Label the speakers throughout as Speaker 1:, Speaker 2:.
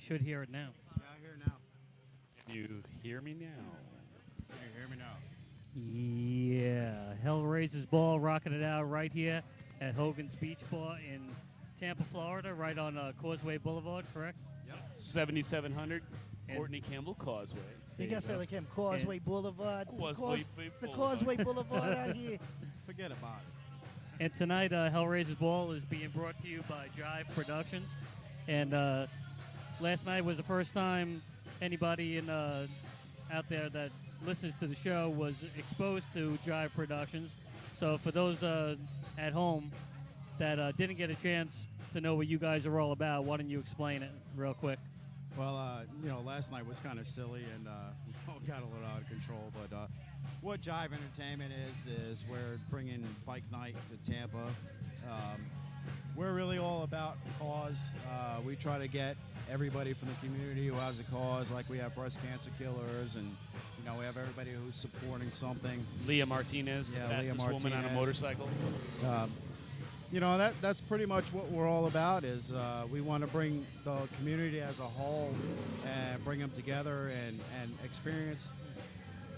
Speaker 1: should hear it now.
Speaker 2: Yeah, I hear now.
Speaker 3: Can you hear me now?
Speaker 2: Can you hear me now?
Speaker 1: Yeah, Hellraisers ball rocking it out right here at Hogan's Beach Bar in Tampa, Florida, right on Causeway Boulevard, correct?
Speaker 3: Yep. 7700
Speaker 1: And-
Speaker 3: Courtney Campbell Causeway.
Speaker 4: You gotta say like him, Causeway Boulevard.
Speaker 3: Causeway
Speaker 4: It's the
Speaker 3: Boulevard.
Speaker 4: Causeway Boulevard out here.
Speaker 2: Forget about it.
Speaker 1: And tonight, Hellraisers Ball is being brought to you by Jive Productions. And last night was the first time anybody out there that listens to the show was exposed to Jive Productions. So for those at home that didn't get a chance to know what you guys are all about, why don't you explain it real quick?
Speaker 2: Well, last night was kind of silly and we got a little out of control. But what Jive Entertainment is we're bringing Bike Night to Tampa. We're really all about cause. We try to get everybody from the community who has a cause, like we have breast cancer killers, and we have everybody who's supporting something.
Speaker 3: Leah Martinez, the fastest woman on a motorcycle.
Speaker 2: That's pretty much what we're all about. Is we want to bring the community as a whole and bring them together and experience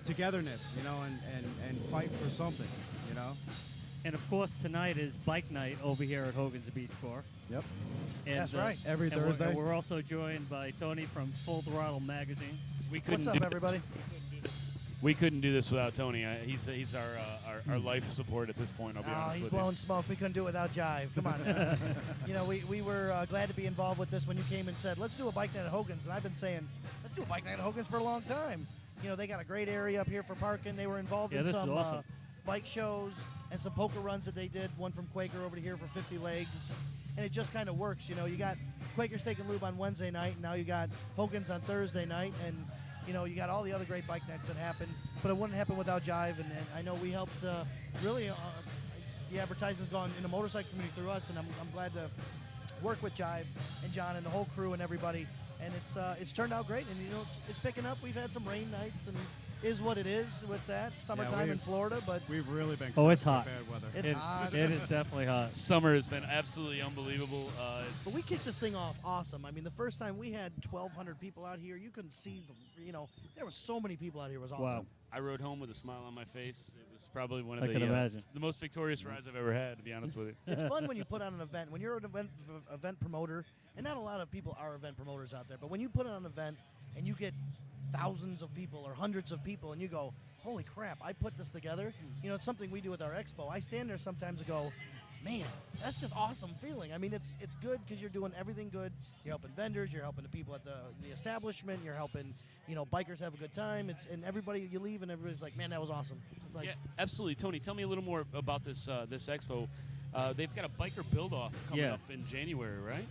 Speaker 2: togetherness, and fight for something,
Speaker 1: And of course, tonight is Bike Night over here at Hogan's Beach Bar.
Speaker 2: Yep.
Speaker 1: And,
Speaker 4: That's right.
Speaker 2: Every
Speaker 1: and
Speaker 2: Thursday.
Speaker 1: We're also joined by Tony from Full Throttle Magazine.
Speaker 3: We couldn't
Speaker 4: What's up, everybody?
Speaker 3: We couldn't do this without Tony. He's our life support at this point. I'll be honest
Speaker 4: He's
Speaker 3: with
Speaker 4: blowing smoke. We couldn't do it without Jive. Come on, man. we were glad to be involved with this when you came and said, let's do a bike night at Hogan's. And I've been saying, let's do a bike night at Hogan's for a long time. They got a great area up here for parking. They were involved in
Speaker 1: this
Speaker 4: some
Speaker 1: is awesome.
Speaker 4: bike shows and some poker runs that they did. One from Quaker over here for 50 legs. And it just kind of works. You got Quaker Steak and Lube on Wednesday night, and now you got Hogan's on Thursday night. And you got all the other great bike nights that happen, but it wouldn't happen without Jive, and I know we helped really the advertising's gone in the motorcycle community through us, and I'm glad to work with Jive and John and the whole crew and everybody, and it's turned out great, and it's picking up. We've had some rain nights, and is what it is with that summertime in Florida, but
Speaker 2: we've really been
Speaker 1: it's hot.
Speaker 2: bad weather.
Speaker 4: It's hot.
Speaker 1: It is definitely hot.
Speaker 3: Summer has been absolutely unbelievable.
Speaker 4: But we kicked this thing off awesome. I mean, the first time we had 1,200 people out here. You couldn't see there was so many people out here. It was awesome.
Speaker 1: Wow.
Speaker 3: I rode home with a smile on my face. It was probably one of
Speaker 1: I
Speaker 3: the
Speaker 1: can imagine.
Speaker 3: the most victorious rides I've ever had, to be honest with you.
Speaker 4: It's fun when you put on an event. When you're an event promoter, and not a lot of people are event promoters out there, but when you put on an event and you get thousands of people or hundreds of people and you go, holy crap, I put this together. It's something we do with our expo. I stand there sometimes and go, man, that's just awesome feeling. I mean, it's good because you're doing everything good. You're helping vendors, you're helping the people at the establishment, you're helping, bikers have a good time. And everybody, you leave and everybody's like, man, that was awesome. It's like,
Speaker 3: Yeah, absolutely. Tony, tell me a little more about this expo. They've got a biker build-off coming up in January, right?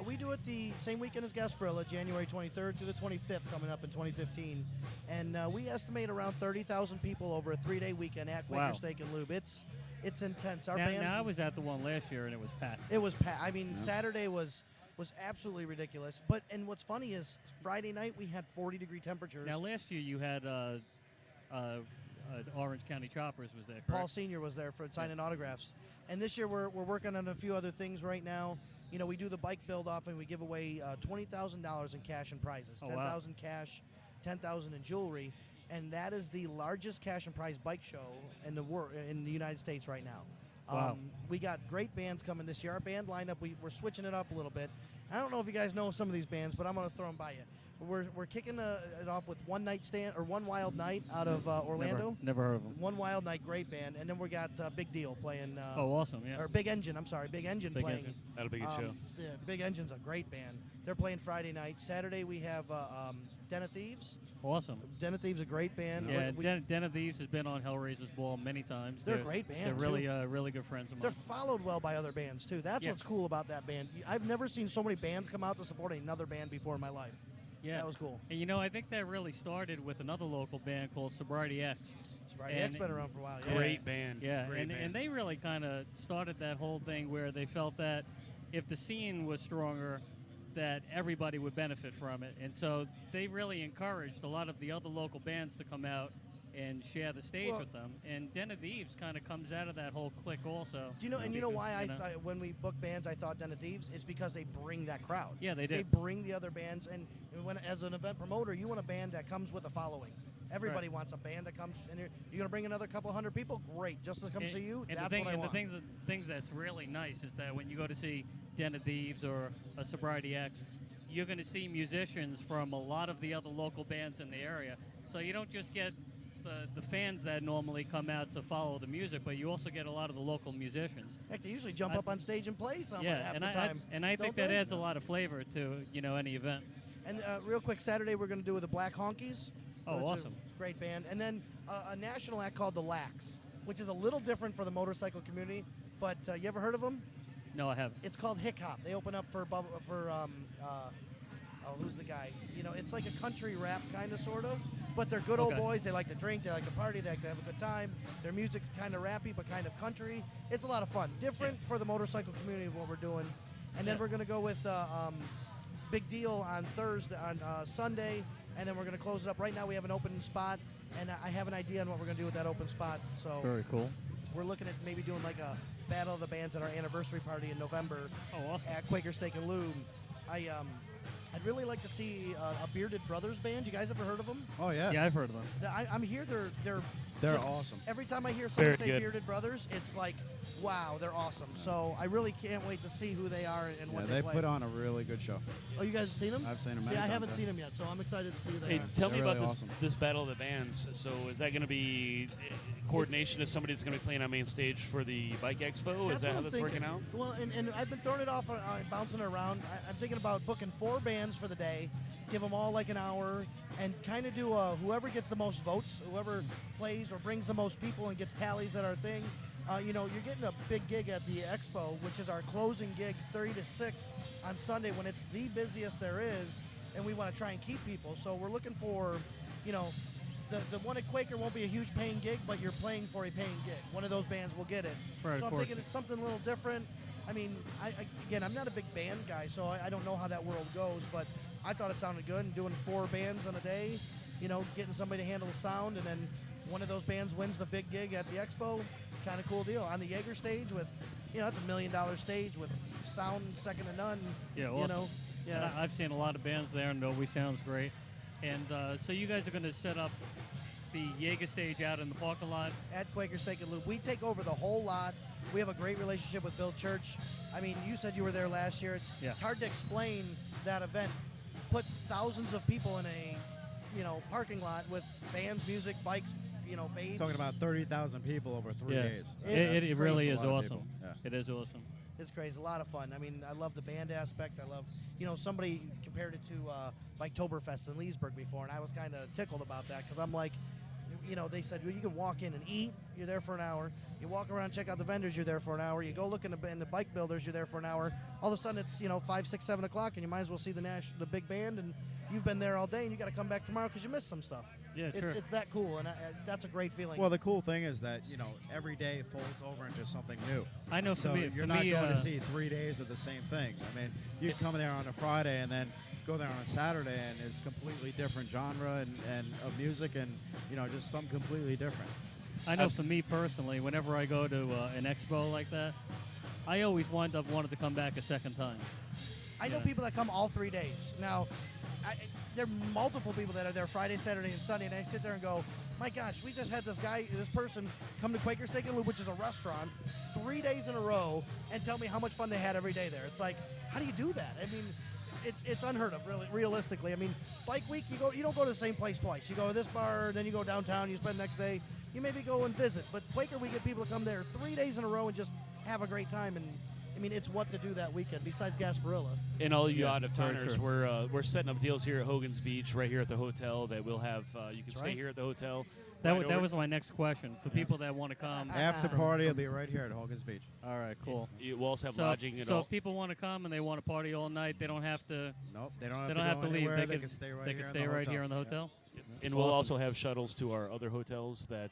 Speaker 4: We do it the same weekend as Gasparilla, January 23rd to the 25th, coming up in 2015. And we estimate around 30,000 people over a 3-day weekend at Quaker
Speaker 1: Wow.
Speaker 4: Steak and Lube. It's intense. Our
Speaker 1: Now,
Speaker 4: band.
Speaker 1: I was at the one last year and it was packed.
Speaker 4: It was packed. I mean, Saturday was absolutely ridiculous. And what's funny is Friday night we had 40-degree temperatures.
Speaker 1: Now last year you had Orange County Choppers was there, correct?
Speaker 4: Paul Sr. was there for signing autographs. And this year we're working on a few other things right now. We do the bike build-off and we give away $20,000 in cash and prizes.
Speaker 1: Oh,
Speaker 4: $10,000
Speaker 1: wow.
Speaker 4: cash, $10,000 in jewelry. And that is the largest cash and prize bike show in the United States right now.
Speaker 1: Wow.
Speaker 4: We got great bands coming this year. Our band lineup, we're switching it up a little bit. I don't know if you guys know some of these bands, but I'm going to throw them by you. We're kicking it off with One Wild Night out of Orlando.
Speaker 1: Never heard of them.
Speaker 4: One Wild Night, great band, and then we got Big Deal playing.
Speaker 1: Awesome! Yeah.
Speaker 4: Or Big Engine. I'm sorry, Big Engine
Speaker 1: Big
Speaker 4: playing.
Speaker 1: Engine.
Speaker 3: That'll be a good show.
Speaker 4: Yeah, Big Engine's a great band. They're playing Friday night. Saturday we have Den of Thieves.
Speaker 1: Awesome.
Speaker 4: Den of Thieves, a great band.
Speaker 1: Yeah, Den of Thieves has been on Hellraisers Ball many times.
Speaker 4: They're a great band.
Speaker 1: They're really, really good friends of mine.
Speaker 4: They're followed well by other bands too. That's what's cool about that band. I've never seen so many bands come out to support another band before in my life.
Speaker 1: Yeah,
Speaker 4: that was cool.
Speaker 1: And I think that really started with another local band called Sobriety X.
Speaker 4: Sobriety X been around for a while. Yeah.
Speaker 3: Great band.
Speaker 1: Yeah,
Speaker 3: Great band.
Speaker 1: and they really kind of started that whole thing where they felt that if the scene was stronger, that everybody would benefit from it. And so they really encouraged a lot of the other local bands to come out and share the stage
Speaker 4: Well-
Speaker 1: with them. And Den of Thieves kind of comes out of that whole clique also.
Speaker 4: Do you know? And you know why I
Speaker 1: You know?
Speaker 4: thought when we book bands, I thought Den of Thieves? It's because they bring that crowd.
Speaker 1: Yeah, they do.
Speaker 4: They bring the other bands, and when as an event promoter, you want a band that comes with a following. Everybody
Speaker 1: Right.
Speaker 4: wants a band that comes, and you're going to bring another couple hundred people. Great, just to come see you.
Speaker 1: And
Speaker 4: That's
Speaker 1: the thing,
Speaker 4: what I
Speaker 1: and
Speaker 4: want.
Speaker 1: the things that's really nice is that when you go to see Den of Thieves or a Sobriety X, you're going to see musicians from a lot of the other local bands in the area. So you don't just get the fans that normally come out to follow the music, but you also get a lot of the local musicians.
Speaker 4: Heck, they usually jump up on stage and play something half
Speaker 1: and
Speaker 4: the
Speaker 1: I
Speaker 4: time.
Speaker 1: think
Speaker 4: don't
Speaker 1: that
Speaker 4: they?
Speaker 1: adds a lot of flavor to any event.
Speaker 4: And real quick, Saturday we're going to do with the Black Honkies.
Speaker 1: Oh,
Speaker 4: which is
Speaker 1: awesome.
Speaker 4: a great band. And then a national act called the Lax, which is a little different for the motorcycle community. But you ever heard of them?
Speaker 1: No, I haven't.
Speaker 4: It's called Hick Hop. They open up for who's the guy? You know, it's like a country rap kind of, sort of. But they're good old
Speaker 1: Okay.
Speaker 4: boys. They like to drink. They like to party. They like to have a good time. Their music's kind of rappy, but kind of country. It's a lot of fun. Different for the motorcycle community of what we're doing. And then
Speaker 1: Yeah.
Speaker 4: we're going to go with Big Deal on Sunday. And then we're going to close it up. Right now we have an open spot. And I have an idea on what we're going to do with that open spot. So
Speaker 1: Very cool.
Speaker 4: we're looking at maybe doing like a Battle of the Bands at our anniversary party in November
Speaker 1: Oh, awesome.
Speaker 4: at Quaker Steak and Lube. I'd really like to see a Bearded Brothers band. You guys ever heard of them?
Speaker 2: Oh yeah,
Speaker 1: Yeah, I've heard of them.
Speaker 4: I'm here. They're
Speaker 2: they're
Speaker 4: just-
Speaker 2: awesome.
Speaker 4: Every time I hear somebody
Speaker 3: Very
Speaker 4: say
Speaker 3: good.
Speaker 4: Bearded Brothers, it's like, wow, they're awesome. So I really can't wait to see who they are and
Speaker 2: Yeah,
Speaker 4: what
Speaker 2: they
Speaker 4: they play.
Speaker 2: put on a really good show.
Speaker 4: Oh, you guys have seen them?
Speaker 2: I've seen them.
Speaker 4: See,
Speaker 2: many
Speaker 4: I
Speaker 2: times,
Speaker 4: haven't
Speaker 2: yeah.
Speaker 4: seen them yet, so I'm excited to see who they
Speaker 3: Hey,
Speaker 4: are.
Speaker 3: tell me
Speaker 2: They're
Speaker 3: about
Speaker 2: really
Speaker 3: this
Speaker 2: awesome.
Speaker 3: this battle of the bands. So is that going to be coordination of somebody that's going to be playing on main stage for the Bike Expo? Is that
Speaker 4: what
Speaker 3: how
Speaker 4: I'm
Speaker 3: that's
Speaker 4: thinking.
Speaker 3: working out?
Speaker 4: Well, and I've been throwing it off, bouncing it around. I'm thinking about booking 4 bands for the day, give them all like an hour, and kind of do whoever gets the most votes, whoever plays or brings the most people and gets tallies at our thing. You're getting a big gig at the Expo, which is our closing gig, 30 to 6 on Sunday when it's the busiest there is, and we want to try and keep people. So we're looking for, the one at Quaker won't be a huge paying gig, but you're playing for a paying gig. One of those bands will get it.
Speaker 1: Right,
Speaker 4: so
Speaker 1: of
Speaker 4: I'm
Speaker 1: course.
Speaker 4: thinking it's something a little different. I mean, again, I'm not a big band guy, so I don't know how that world goes, but I thought it sounded good, and doing 4 bands on a day, getting somebody to handle the sound, and then one of those bands wins the big gig at the Expo. Kind of cool deal. On the Jaeger stage with, it's $1 million stage with sound second to none.
Speaker 1: Yeah, awesome.
Speaker 4: Yeah.
Speaker 1: And I've seen a lot of bands there, and it always sounds great. And so you guys are going to set up the Jaeger stage out in the parking lot.
Speaker 4: At Quaker Steak and Lube. We take over the whole lot. We have a great relationship with Bill Church. I mean, you said you were there last year.
Speaker 1: Yeah.
Speaker 4: It's hard to explain that event. Put thousands of people in a, parking lot with bands, music, bikes, babes.
Speaker 2: Talking about 30,000 people over 3
Speaker 1: Yeah.
Speaker 2: days.
Speaker 1: It really
Speaker 2: That's
Speaker 1: is
Speaker 2: a lot of
Speaker 1: awesome.
Speaker 2: people. Yeah.
Speaker 1: It is awesome.
Speaker 4: It's crazy. A lot of fun. I mean, I love the band aspect. I love, somebody compared it to Biketoberfest in Leesburg before, and I was kind of tickled about that because I'm like, they said, well, you can walk in and eat. You're there for an hour. You walk around, check out the vendors. You're there for an hour. You go look in the bike builders. You're there for an hour. All of a sudden, it's 5, 6, 7 o'clock, and you might as well see the big band. And you've been there all day, and you got to come back tomorrow because you missed some stuff.
Speaker 1: Yeah, sure.
Speaker 4: It's that cool, and that's a great feeling.
Speaker 2: Well, the cool thing is that every day folds over into something new.
Speaker 1: I know for
Speaker 2: So
Speaker 1: me,
Speaker 2: you're
Speaker 1: for
Speaker 2: not
Speaker 1: me,
Speaker 2: going to see 3 days of the same thing. I mean, you come there on a Friday and then go there on a Saturday, and it's completely different genre and of music, and just something completely different.
Speaker 1: I know for me personally, whenever I go to an expo like that, I always wind up wanting to come back a second time.
Speaker 4: I know
Speaker 1: Yeah.
Speaker 4: people that come all 3 days. Now, there are multiple people that are there Friday, Saturday, and Sunday, and I sit there and go, my gosh, we just had this person come to Quaker Steak and Lube, which is a restaurant, 3 days in a row, and tell me how much fun they had every day there. It's like, how do you do that? I mean, it's unheard of, really, realistically. I mean, Bike Week, you don't go to the same place twice. You go to this bar, then you go downtown, you spend the next day. You maybe go and visit. But Quaker, we get people to come there 3 days in a row and just have a great time. And I mean, it's what to do that weekend besides Gasparilla.
Speaker 3: And all you
Speaker 1: Yeah,
Speaker 3: out of towners,
Speaker 1: very
Speaker 3: we're setting up deals here at Hogans Beach, right here at the hotel. That we'll have. You can stay
Speaker 4: right.
Speaker 3: here at the hotel.
Speaker 1: That,
Speaker 3: Right
Speaker 1: that
Speaker 3: over-
Speaker 1: was my next question for people that want to come.
Speaker 2: After party will be right here at Hogans Beach.
Speaker 1: All right, cool.
Speaker 3: We'll also have
Speaker 1: So,
Speaker 3: lodging and
Speaker 1: so
Speaker 3: all.
Speaker 1: if people want to come and they want to party all night, they don't have to.
Speaker 2: Nope, they don't have
Speaker 1: They
Speaker 2: to
Speaker 1: don't
Speaker 2: go
Speaker 1: have to leave.
Speaker 2: anywhere.
Speaker 1: They
Speaker 2: can stay right
Speaker 1: They
Speaker 2: here
Speaker 1: can
Speaker 2: in
Speaker 1: stay
Speaker 2: the
Speaker 1: right
Speaker 2: hotel.
Speaker 1: here in the
Speaker 2: Yeah.
Speaker 1: hotel.
Speaker 3: And we'll
Speaker 1: Awesome.
Speaker 3: also have shuttles to our other hotels that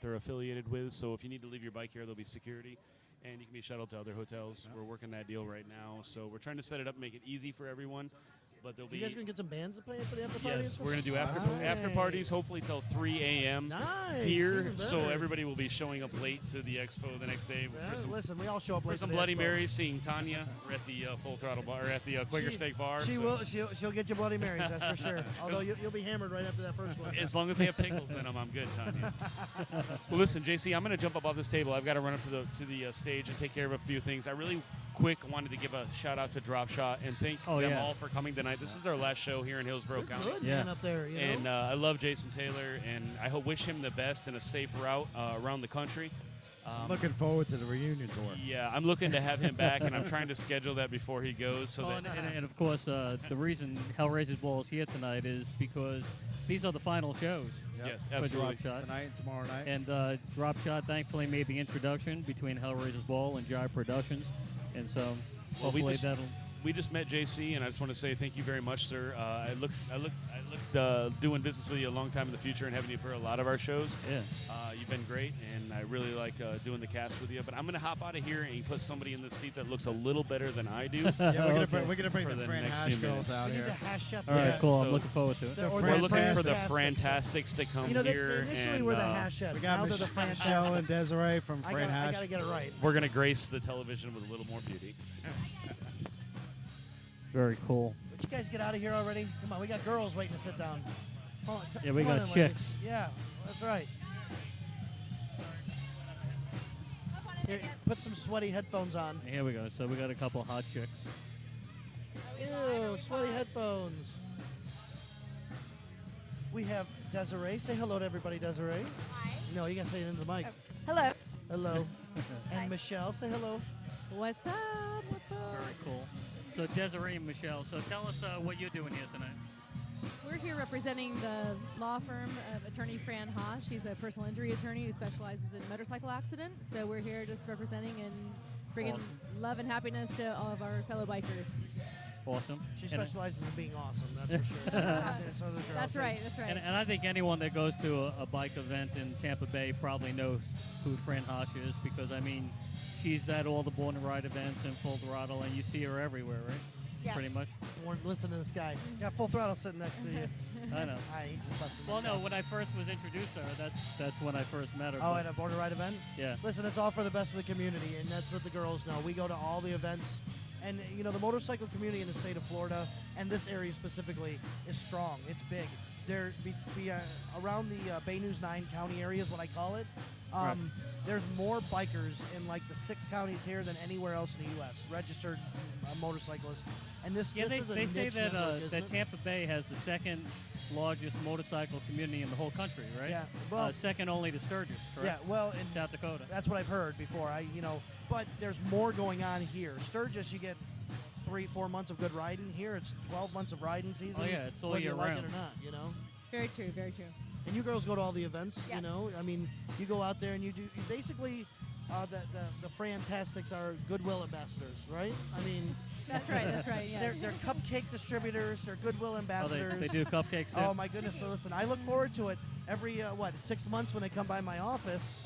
Speaker 3: they're affiliated with. So if you need to leave your bike here, there'll be security, and you can be shuttled to other hotels. We're working that deal right now, so we're trying to set it up, make it easy for everyone. but there'll
Speaker 4: You guys
Speaker 3: be.
Speaker 4: gonna get some bands to play for the after party?
Speaker 3: Yes, we're gonna do after
Speaker 4: Nice.
Speaker 3: parties, hopefully till 3 a.m.
Speaker 4: Nice.
Speaker 3: here,
Speaker 4: even
Speaker 3: so
Speaker 4: better.
Speaker 3: everybody will be showing up late to the expo the next day
Speaker 4: Yeah,
Speaker 3: for some,
Speaker 4: listen, we all show up
Speaker 3: for
Speaker 4: late
Speaker 3: some
Speaker 4: to the
Speaker 3: Bloody
Speaker 4: expo.
Speaker 3: Marys, seeing Tanya. We're at the Full Throttle Bar, or at the Quaker
Speaker 4: She-
Speaker 3: Steak Bar.
Speaker 4: She
Speaker 3: so
Speaker 4: will. She'll get you Bloody Marys, that's for sure. Although you'll be hammered right after that first one.
Speaker 3: As long as they have pickles in them, I'm good, Tanya. Well, listen, JC, I'm going to jump up off this table. I've got to run up to the stage and take care of a few things. I really quick wanted to give a shout out to Drop Shot and thank them
Speaker 1: yeah.
Speaker 3: all for coming tonight. This is our last show here in Hillsborough
Speaker 4: Good
Speaker 3: County.
Speaker 4: man up there. You know?
Speaker 3: And I love Jason Taylor, and I hope wish him the best and a safe route around the country.
Speaker 2: Looking forward to the reunion tour.
Speaker 3: Yeah, I'm looking to have him back, and I'm trying to schedule that before he goes. So
Speaker 1: Oh,
Speaker 3: that
Speaker 1: and of course, the reason Hellraisers Ball is here tonight is because these are the final shows
Speaker 2: Yep.
Speaker 3: yes,
Speaker 1: for
Speaker 3: absolutely.
Speaker 1: Drop Shot.
Speaker 2: Tonight and tomorrow night.
Speaker 1: And Drop Shot thankfully made the introduction between Hellraisers Ball and Jive Productions, and so
Speaker 3: Well, we
Speaker 1: hopefully
Speaker 3: just-
Speaker 1: that'll.
Speaker 3: We just met JC, and I just want to say thank you very much, sir. I looked doing business with you a long time in the future and having you for a lot of our shows.
Speaker 1: Yeah.
Speaker 3: You've been great, and I really like doing the cast with you. But I'm going to hop out of here and put somebody in this seat that looks a little better than I do.
Speaker 2: Yeah, we're gonna
Speaker 1: Okay.
Speaker 2: bring, we're gonna bring
Speaker 3: For
Speaker 2: the
Speaker 3: the
Speaker 2: Fran
Speaker 3: next
Speaker 2: Hash
Speaker 3: few
Speaker 2: girls
Speaker 3: minutes.
Speaker 2: out
Speaker 4: we need
Speaker 2: here.
Speaker 4: the hash chef.
Speaker 1: All right,
Speaker 4: yeah.
Speaker 1: cool.
Speaker 3: so-
Speaker 1: I'm looking forward to it.
Speaker 4: The- or
Speaker 3: We're
Speaker 4: the
Speaker 3: looking for the
Speaker 4: Fantastics.
Speaker 3: Frantastics to come
Speaker 4: You know,
Speaker 3: here.
Speaker 4: initially
Speaker 3: and,
Speaker 4: we're the hash chefs.
Speaker 2: We
Speaker 4: Now
Speaker 2: got
Speaker 4: they're the
Speaker 2: Michelle and
Speaker 4: Fantastics.
Speaker 2: Desiree from Fran
Speaker 4: I
Speaker 2: Hash.
Speaker 4: gotta get it right.
Speaker 3: We're going to grace the television with a little more beauty.
Speaker 1: Very cool.
Speaker 4: Would you guys get out of here already? Come on, we got girls waiting to sit down. Come on,
Speaker 1: Yeah, we
Speaker 4: come on
Speaker 1: got
Speaker 4: in,
Speaker 1: chicks.
Speaker 4: ladies. Yeah, that's right. Here, put some sweaty headphones on.
Speaker 1: Here we go. So we got a couple hot chicks.
Speaker 4: Ew, sweaty headphones. We have Desiree. Say hello to everybody, Desiree.
Speaker 5: Hi.
Speaker 4: No, you gotta say it into the mic.
Speaker 5: Hello.
Speaker 4: Hello.
Speaker 5: Hi.
Speaker 4: And Michelle, say hello.
Speaker 5: What's up? What's up?
Speaker 1: Very cool. So Desiree and Michelle. So tell us what you're doing here tonight.
Speaker 5: We're here representing the law firm of attorney Fran Haas. She's a personal injury attorney who specializes in motorcycle accidents. So we're here just representing and bringing
Speaker 1: Awesome.
Speaker 5: love and happiness to all of our fellow bikers.
Speaker 1: Awesome.
Speaker 4: She
Speaker 1: And I-
Speaker 4: specializes in being awesome, that's for sure. And so the girls
Speaker 5: That's
Speaker 4: say-
Speaker 5: right. That's right.
Speaker 1: And I think anyone that goes to a bike event in Tampa Bay probably knows who Fran Haas is because, I mean, she's at all the Born to Ride events and Full Throttle, and you see her everywhere, right?
Speaker 5: Yes.
Speaker 1: Pretty much.
Speaker 4: Warren, listen to this guy. Got Full Throttle sitting next to you.
Speaker 1: I know.
Speaker 4: He's just busting
Speaker 1: Well,
Speaker 4: his
Speaker 1: no,
Speaker 4: chops.
Speaker 1: when I first was introduced to her, that's when I first met her.
Speaker 4: Oh,
Speaker 1: but-
Speaker 4: at a Border Ride event?
Speaker 1: yeah.
Speaker 4: Listen, it's all for the best of the community, and that's what the girls know. We go to all the events, and you know the motorcycle community in the state of Florida, and this area specifically, is strong. It's big. There, around the Bay News 9 county area is what I call it.
Speaker 1: Right.
Speaker 4: There's more bikers in like the 6 counties here than anywhere else in the U.S. registered motorcyclists, and this
Speaker 1: Yeah,
Speaker 4: this is a
Speaker 1: they say
Speaker 4: niche
Speaker 1: that
Speaker 4: network, isn't
Speaker 1: that
Speaker 4: it?
Speaker 1: Tampa Bay has the second largest motorcycle community in the whole country, right?
Speaker 4: Yeah, well-
Speaker 1: second only to Sturgis,
Speaker 4: Yeah,
Speaker 1: correct?
Speaker 4: well,
Speaker 1: in
Speaker 4: and
Speaker 1: South Dakota.
Speaker 4: that's what I've heard before. But there's more going on here. Sturgis, you get 3-4 months of good riding. Here, it's 12 months of riding season.
Speaker 1: Oh, yeah, it's all
Speaker 4: whether
Speaker 1: year
Speaker 4: you like
Speaker 1: round.
Speaker 4: it or not. You know.
Speaker 5: Very true. Very true.
Speaker 4: And you girls go to all the events. You
Speaker 5: Yes.
Speaker 4: know, I mean, you go out there and you basically. The Fantastics are Goodwill ambassadors, right? I mean,
Speaker 5: That's right. That's right. Yeah.
Speaker 4: they're cupcake distributors. They're Goodwill
Speaker 1: Oh,
Speaker 4: ambassadors.
Speaker 1: they do cupcakes too?
Speaker 4: Oh my goodness! So listen, I look forward to it every 6 months when they come by my office.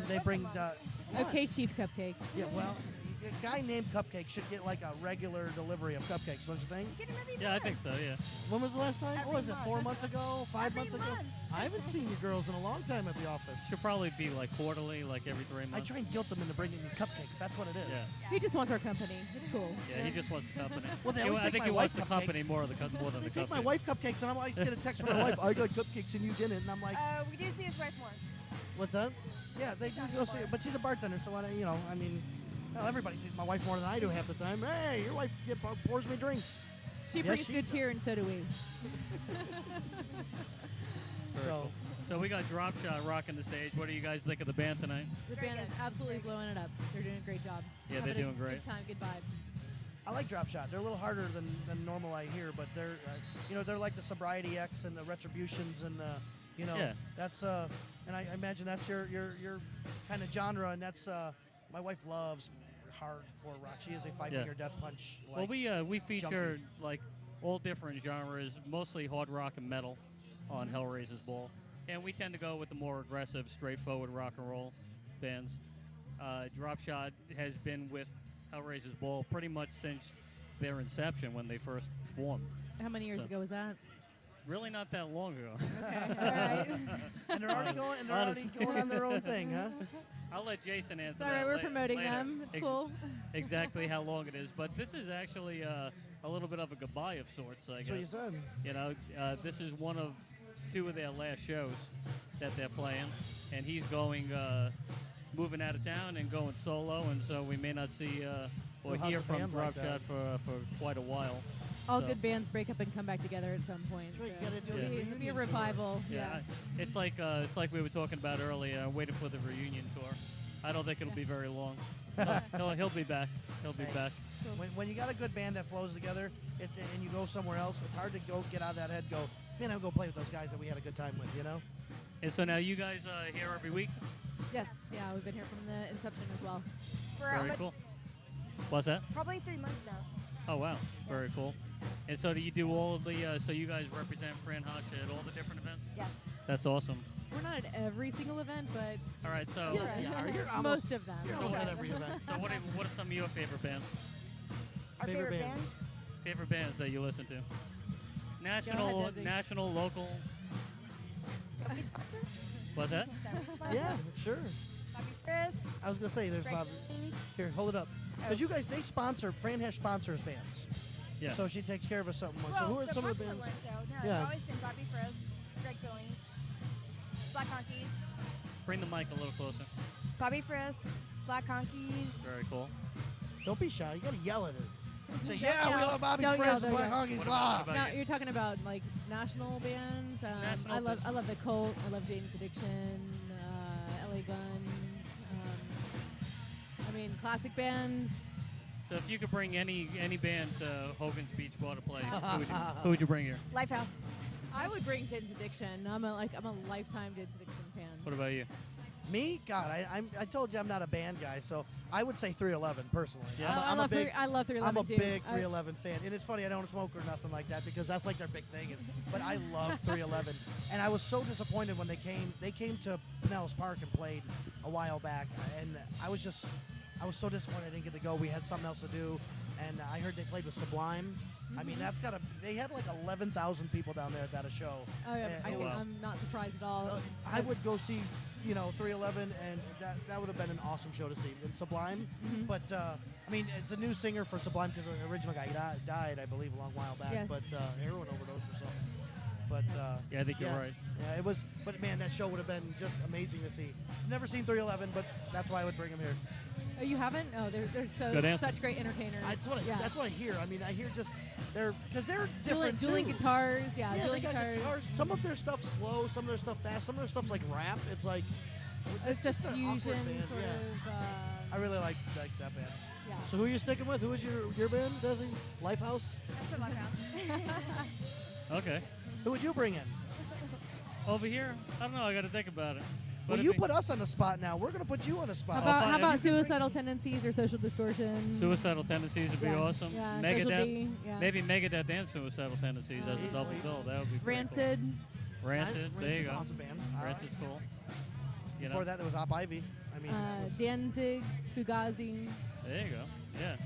Speaker 4: They bring what?
Speaker 5: Okay, Chief Cupcake.
Speaker 4: Yeah, well, a guy named Cupcake should get like a regular delivery of cupcakes, don't you think?
Speaker 1: Yeah, I think so, yeah.
Speaker 4: When was the last time?
Speaker 6: Every
Speaker 4: What was it,
Speaker 6: month.
Speaker 4: 4 months ago? 5
Speaker 6: Every
Speaker 4: months ago?
Speaker 6: month.
Speaker 4: I haven't seen you girls in a long time at the office.
Speaker 1: Should probably be like quarterly, like every 3
Speaker 4: I
Speaker 1: months.
Speaker 4: try and guilt them into bringing me cupcakes. That's what it is.
Speaker 1: Yeah.
Speaker 5: He just wants our company. It's cool.
Speaker 1: Yeah, he just wants the company.
Speaker 4: Well, they
Speaker 1: He-
Speaker 4: always
Speaker 1: I
Speaker 4: take
Speaker 1: think
Speaker 4: my
Speaker 1: he wants
Speaker 4: wife
Speaker 1: the company
Speaker 4: cupcakes.
Speaker 1: more than
Speaker 4: They
Speaker 1: the
Speaker 4: take my
Speaker 1: cupcakes.
Speaker 4: wife cupcakes, and I always get a text from my wife. I got cupcakes and you didn't, and I'm like,
Speaker 6: We do see his wife more.
Speaker 4: what's that? Yeah, they do go see it, but she's a bartender, so I mean, well, everybody sees my wife more than I do half the time. Hey, your wife pours me drinks.
Speaker 5: She
Speaker 4: Yes,
Speaker 5: brings
Speaker 4: she
Speaker 5: good
Speaker 4: does.
Speaker 5: cheer, and so do we.
Speaker 4: So
Speaker 1: So we got Drop Shot rocking the stage. What do you guys think of the band tonight?
Speaker 5: The
Speaker 6: Very
Speaker 5: band is
Speaker 6: good.
Speaker 5: absolutely
Speaker 6: Very
Speaker 5: blowing it up. They're doing a great job.
Speaker 1: Yeah, they're
Speaker 5: Having a
Speaker 1: doing great.
Speaker 5: Good time, good vibe.
Speaker 4: I like Drop Shot. They're a little harder than normal I hear, but they're like the Sobriety X and the Retributions and
Speaker 1: Yeah.
Speaker 4: that's and I imagine that's your kind of genre, and that's my wife loves hardcore rock. She is a Five Finger Death Punch.
Speaker 1: Well, we feature like all different genres, mostly hard rock and metal on Hellraisers Ball. And we tend to go with the more aggressive, straightforward rock and roll bands. Drop Shot has been with Hellraisers Ball pretty much since their inception when they first formed.
Speaker 5: How many years
Speaker 1: So-
Speaker 5: ago was that?
Speaker 1: Really not that long ago.
Speaker 5: Okay. All right.
Speaker 4: And they're already going. And they're already going on their own thing, huh?
Speaker 1: I'll let Jason answer
Speaker 5: It's all
Speaker 1: that
Speaker 5: right. We're
Speaker 1: la-
Speaker 5: promoting
Speaker 1: later.
Speaker 5: them. It's cool.
Speaker 1: Exactly how long it is, but this is actually a little bit of a goodbye of sorts, I
Speaker 4: That's what you
Speaker 1: guess.
Speaker 4: said.
Speaker 1: You know, this is one of 2 of their last shows that they're playing, and he's going, moving out of town and going solo, and so we may not see or
Speaker 4: Well, how's
Speaker 1: hear
Speaker 4: the
Speaker 1: from
Speaker 4: band like
Speaker 1: Dropshot for quite a while.
Speaker 5: All
Speaker 1: So-
Speaker 5: good bands break up and come back together at some point.
Speaker 4: That's right, you
Speaker 5: so
Speaker 4: gotta do
Speaker 5: it'll
Speaker 1: a
Speaker 5: be- it'll be a
Speaker 4: reunion tour.
Speaker 5: revival.
Speaker 1: Yeah, it's like we were talking about earlier, waiting for the reunion tour. I don't think it'll be very long. He'll be back. He'll be
Speaker 4: Hey.
Speaker 1: back.
Speaker 4: When you got a good band that flows together, and you go somewhere else, it's hard to go get out of that head. Go, man, I'll go play with those guys that we had a good time with. You know.
Speaker 1: And so now you guys here every week.
Speaker 5: Yes. Yeah. We've been here from the inception as well.
Speaker 6: For
Speaker 1: Very
Speaker 6: like,
Speaker 1: cool. What's that?
Speaker 6: probably 3 months now.
Speaker 1: Oh wow, very cool. And so do you do all of the? So you guys represent Fran Hush at all the different events?
Speaker 6: Yes.
Speaker 1: That's awesome.
Speaker 5: We're not at every single event, but
Speaker 1: All right, so
Speaker 4: Yes, you are. You're almost-
Speaker 5: most of them.
Speaker 4: You're almost at every event.
Speaker 1: so what are some of your favorite bands?
Speaker 6: Our
Speaker 4: Favorite
Speaker 6: favorite,
Speaker 4: bands?
Speaker 6: bands?
Speaker 1: Favorite bands that you listen to? National,
Speaker 5: Desi.
Speaker 1: national, local.
Speaker 6: Bobby sponsor?
Speaker 1: What's that?
Speaker 6: Bobby sponsor?
Speaker 4: Yeah, sure.
Speaker 6: Bobby Chris.
Speaker 4: I was gonna say there's
Speaker 6: Greg
Speaker 4: Bob.
Speaker 6: Jones.
Speaker 4: Here, hold it up. Because
Speaker 6: Oh.
Speaker 4: you guys, they sponsor. Fran Hesh sponsors bands.
Speaker 1: Yeah.
Speaker 4: So she takes care of us something.
Speaker 6: Well,
Speaker 4: So who are
Speaker 6: the
Speaker 4: some of the
Speaker 6: popular
Speaker 4: bands?
Speaker 6: ones, though. No,
Speaker 4: Yeah.
Speaker 6: it's always been Bobby Frisk, Greg Billings, Black Honkies,
Speaker 1: Bring the mic a little closer.
Speaker 6: Bobby Frisk, Black Honkies.
Speaker 1: Very cool.
Speaker 4: Don't be shy. You gotta yell at it. Say,
Speaker 6: Don't
Speaker 4: yeah, we
Speaker 6: yell.
Speaker 4: love Bobby
Speaker 5: Don't
Speaker 4: Frisk,
Speaker 5: yell, don't
Speaker 4: Black
Speaker 5: yell.
Speaker 4: Hogans,
Speaker 1: What
Speaker 4: blah.
Speaker 1: about
Speaker 5: No,
Speaker 1: you?
Speaker 5: you're talking about like national bands.
Speaker 1: National
Speaker 5: I love
Speaker 1: bands.
Speaker 5: I love the Cult. I love Jane's Addiction. LA Guns. I mean, classic bands.
Speaker 1: So if you could bring any band to Hogan's Beach Bar to play, who would you bring here?
Speaker 6: Lifehouse.
Speaker 5: I would bring Jane's Addiction. I'm a lifetime Jane's Addiction fan.
Speaker 1: What about you?
Speaker 4: Me, God, I told you I'm not a band guy, so I would say 311 personally.
Speaker 1: Yeah.
Speaker 5: Oh,
Speaker 4: I'm a big.
Speaker 5: I love 311
Speaker 4: I'm a
Speaker 5: too.
Speaker 4: big 311 fan, and it's funny I don't smoke or nothing like that because that's like their big thing. But I love 311, and I was so disappointed when they came. They came to Pinellas Park and played a while back, and I was so disappointed I didn't get to go. We had something else to do, and I heard they played with Sublime. I mean, that's gotta. They had like 11,000 people down there at a show.
Speaker 5: Oh, yeah,
Speaker 4: And it was-
Speaker 5: I'm not surprised at all.
Speaker 4: I would go see, 311, and that would have been an awesome show to see. And Sublime,
Speaker 5: Mhm.
Speaker 4: but I mean, it's a new singer for Sublime because the original guy died, I believe, a long while back.
Speaker 5: Yes.
Speaker 4: But heroin overdose or something. But
Speaker 1: Yeah, I think you're right.
Speaker 4: Yeah, it was. But man, that show would have been just amazing to see. Never seen 311, but that's why I would bring him here.
Speaker 5: Oh, you haven't? Oh, they're
Speaker 1: Good answer.
Speaker 5: such great entertainers.
Speaker 4: That's what
Speaker 5: yeah.
Speaker 4: that's what I hear. I mean, I hear just because they're
Speaker 5: dueling,
Speaker 4: different
Speaker 5: dueling
Speaker 4: too.
Speaker 5: guitars. Yeah,
Speaker 4: Yeah,
Speaker 5: dueling
Speaker 4: they got
Speaker 5: guitars.
Speaker 4: guitars. Some of their stuff's slow, some of their stuff fast, some of their stuff's like rap. It's like
Speaker 5: It's a
Speaker 4: just an awkward
Speaker 5: fusion
Speaker 4: band,
Speaker 5: sort
Speaker 4: yeah.
Speaker 5: of.
Speaker 4: I really like that band.
Speaker 5: Yeah.
Speaker 4: So who are you sticking with? Who is your band, Desi? Lifehouse?
Speaker 6: I said Lifehouse.
Speaker 1: Okay.
Speaker 4: Who would you bring in?
Speaker 1: Over here, I don't know. I got to think about it.
Speaker 4: Well,
Speaker 1: if
Speaker 4: you
Speaker 1: it-
Speaker 4: put us on the spot now. We're gonna put you on the spot.
Speaker 5: How about,
Speaker 1: fine.
Speaker 5: how about
Speaker 1: You can bring-
Speaker 5: suicidal tendencies or social distortion?
Speaker 1: Suicidal tendencies would be
Speaker 5: Yeah,
Speaker 1: awesome.
Speaker 5: yeah, Social
Speaker 1: Megadeth,
Speaker 5: D, yeah.
Speaker 1: maybe Megadeth and suicidal tendencies as a
Speaker 4: Yeah.
Speaker 1: double bill. That would be pretty
Speaker 5: Rancid.
Speaker 1: Cool. Rancid, there you
Speaker 4: Rancid's
Speaker 1: go.
Speaker 4: an awesome band. All right.
Speaker 1: Rancid's cool. You know,
Speaker 4: Before that, there was Op Ivy. I mean,
Speaker 5: Danzig, Fugazi.
Speaker 1: there you go. Yeah.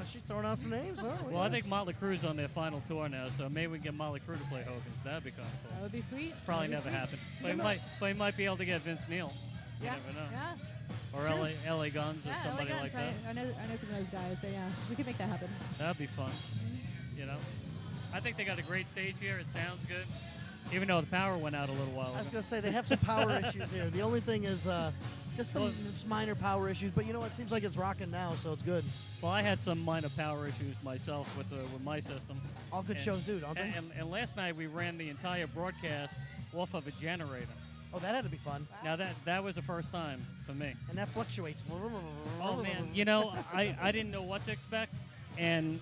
Speaker 4: she's throwing out some names. Huh? Look
Speaker 1: Well,
Speaker 4: at
Speaker 1: I think
Speaker 4: this.
Speaker 1: Motley Crue's on their final tour now, so maybe we can get Motley Crue to play Hogan's. That'd be kind of
Speaker 5: That
Speaker 1: cool.
Speaker 5: would be sweet.
Speaker 1: Probably
Speaker 5: That would
Speaker 1: never
Speaker 5: be sweet.
Speaker 1: happened. But he might be able to get Vince Neil. You
Speaker 5: Yeah.
Speaker 1: never know.
Speaker 5: Yeah.
Speaker 1: Or
Speaker 5: Sure.
Speaker 1: LA Guns or
Speaker 5: Yeah,
Speaker 1: somebody
Speaker 5: LA
Speaker 1: like
Speaker 5: Guns.
Speaker 1: that.
Speaker 5: I know some of those guys, so yeah, we can make that happen.
Speaker 1: That'd be fun. You know, I think they got a great stage here. It sounds good, even though the power went out a little while
Speaker 4: I was
Speaker 1: ago.
Speaker 4: gonna say they have some power issues here. The only thing is just some
Speaker 1: Well-
Speaker 4: minor power issues, but you know what? It seems like it's rocking now, so it's good.
Speaker 1: Well, I had some minor power issues myself with my system.
Speaker 4: All good
Speaker 1: And-
Speaker 4: shows do, don't they?
Speaker 1: And last night we ran the entire broadcast off of a generator.
Speaker 4: Oh, that had to be fun.
Speaker 1: Now that was the first time for me.
Speaker 4: And that fluctuates.
Speaker 1: Oh man, you know, I didn't know what to expect, and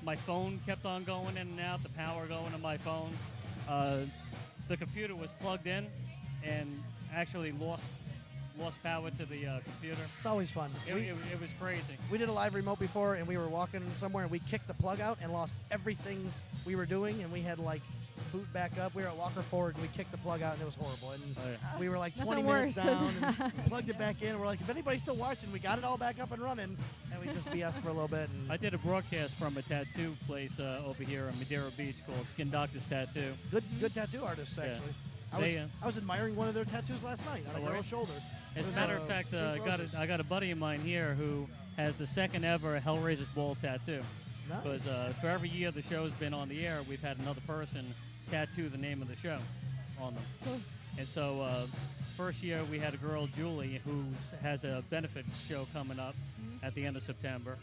Speaker 1: my phone kept on going in and out, the power going to my phone. The computer was plugged in, and actually lost power to the computer.
Speaker 4: It's always fun.
Speaker 1: It was crazy.
Speaker 4: We did a live remote before, and we were walking somewhere, and we kicked the plug out and lost everything we were doing, and we had like boot back up. We were at Walker Ford, and we kicked the plug out, and it was horrible. And
Speaker 1: Oh, yeah.
Speaker 4: we were like
Speaker 5: Nothing
Speaker 4: 20 minutes
Speaker 5: worse.
Speaker 4: down, and plugged it back in. We're like, if anybody's still watching, we got it all back up and running. And we just BS'd for a little bit. And
Speaker 1: I did a broadcast from a tattoo place over here in Madeira Beach called Skin Doctor's Tattoo.
Speaker 4: good tattoo artists,
Speaker 1: Yeah.
Speaker 4: actually.
Speaker 1: They,
Speaker 4: I was admiring one of their tattoos last night on a
Speaker 1: Oh,
Speaker 4: girl's
Speaker 1: really?
Speaker 4: shoulder.
Speaker 1: As
Speaker 4: It
Speaker 1: a
Speaker 4: was,
Speaker 1: matter of fact,
Speaker 4: pink roses.
Speaker 1: I got a buddy of mine here who has the second ever Hellraisers ball tattoo.
Speaker 4: Nice.
Speaker 1: Because for every year the show's been on the air, we've had another person tattoo the name of the show on them.
Speaker 5: Cool.
Speaker 1: And so first year we had a girl, Julie, who has a benefit show coming up at the end of September.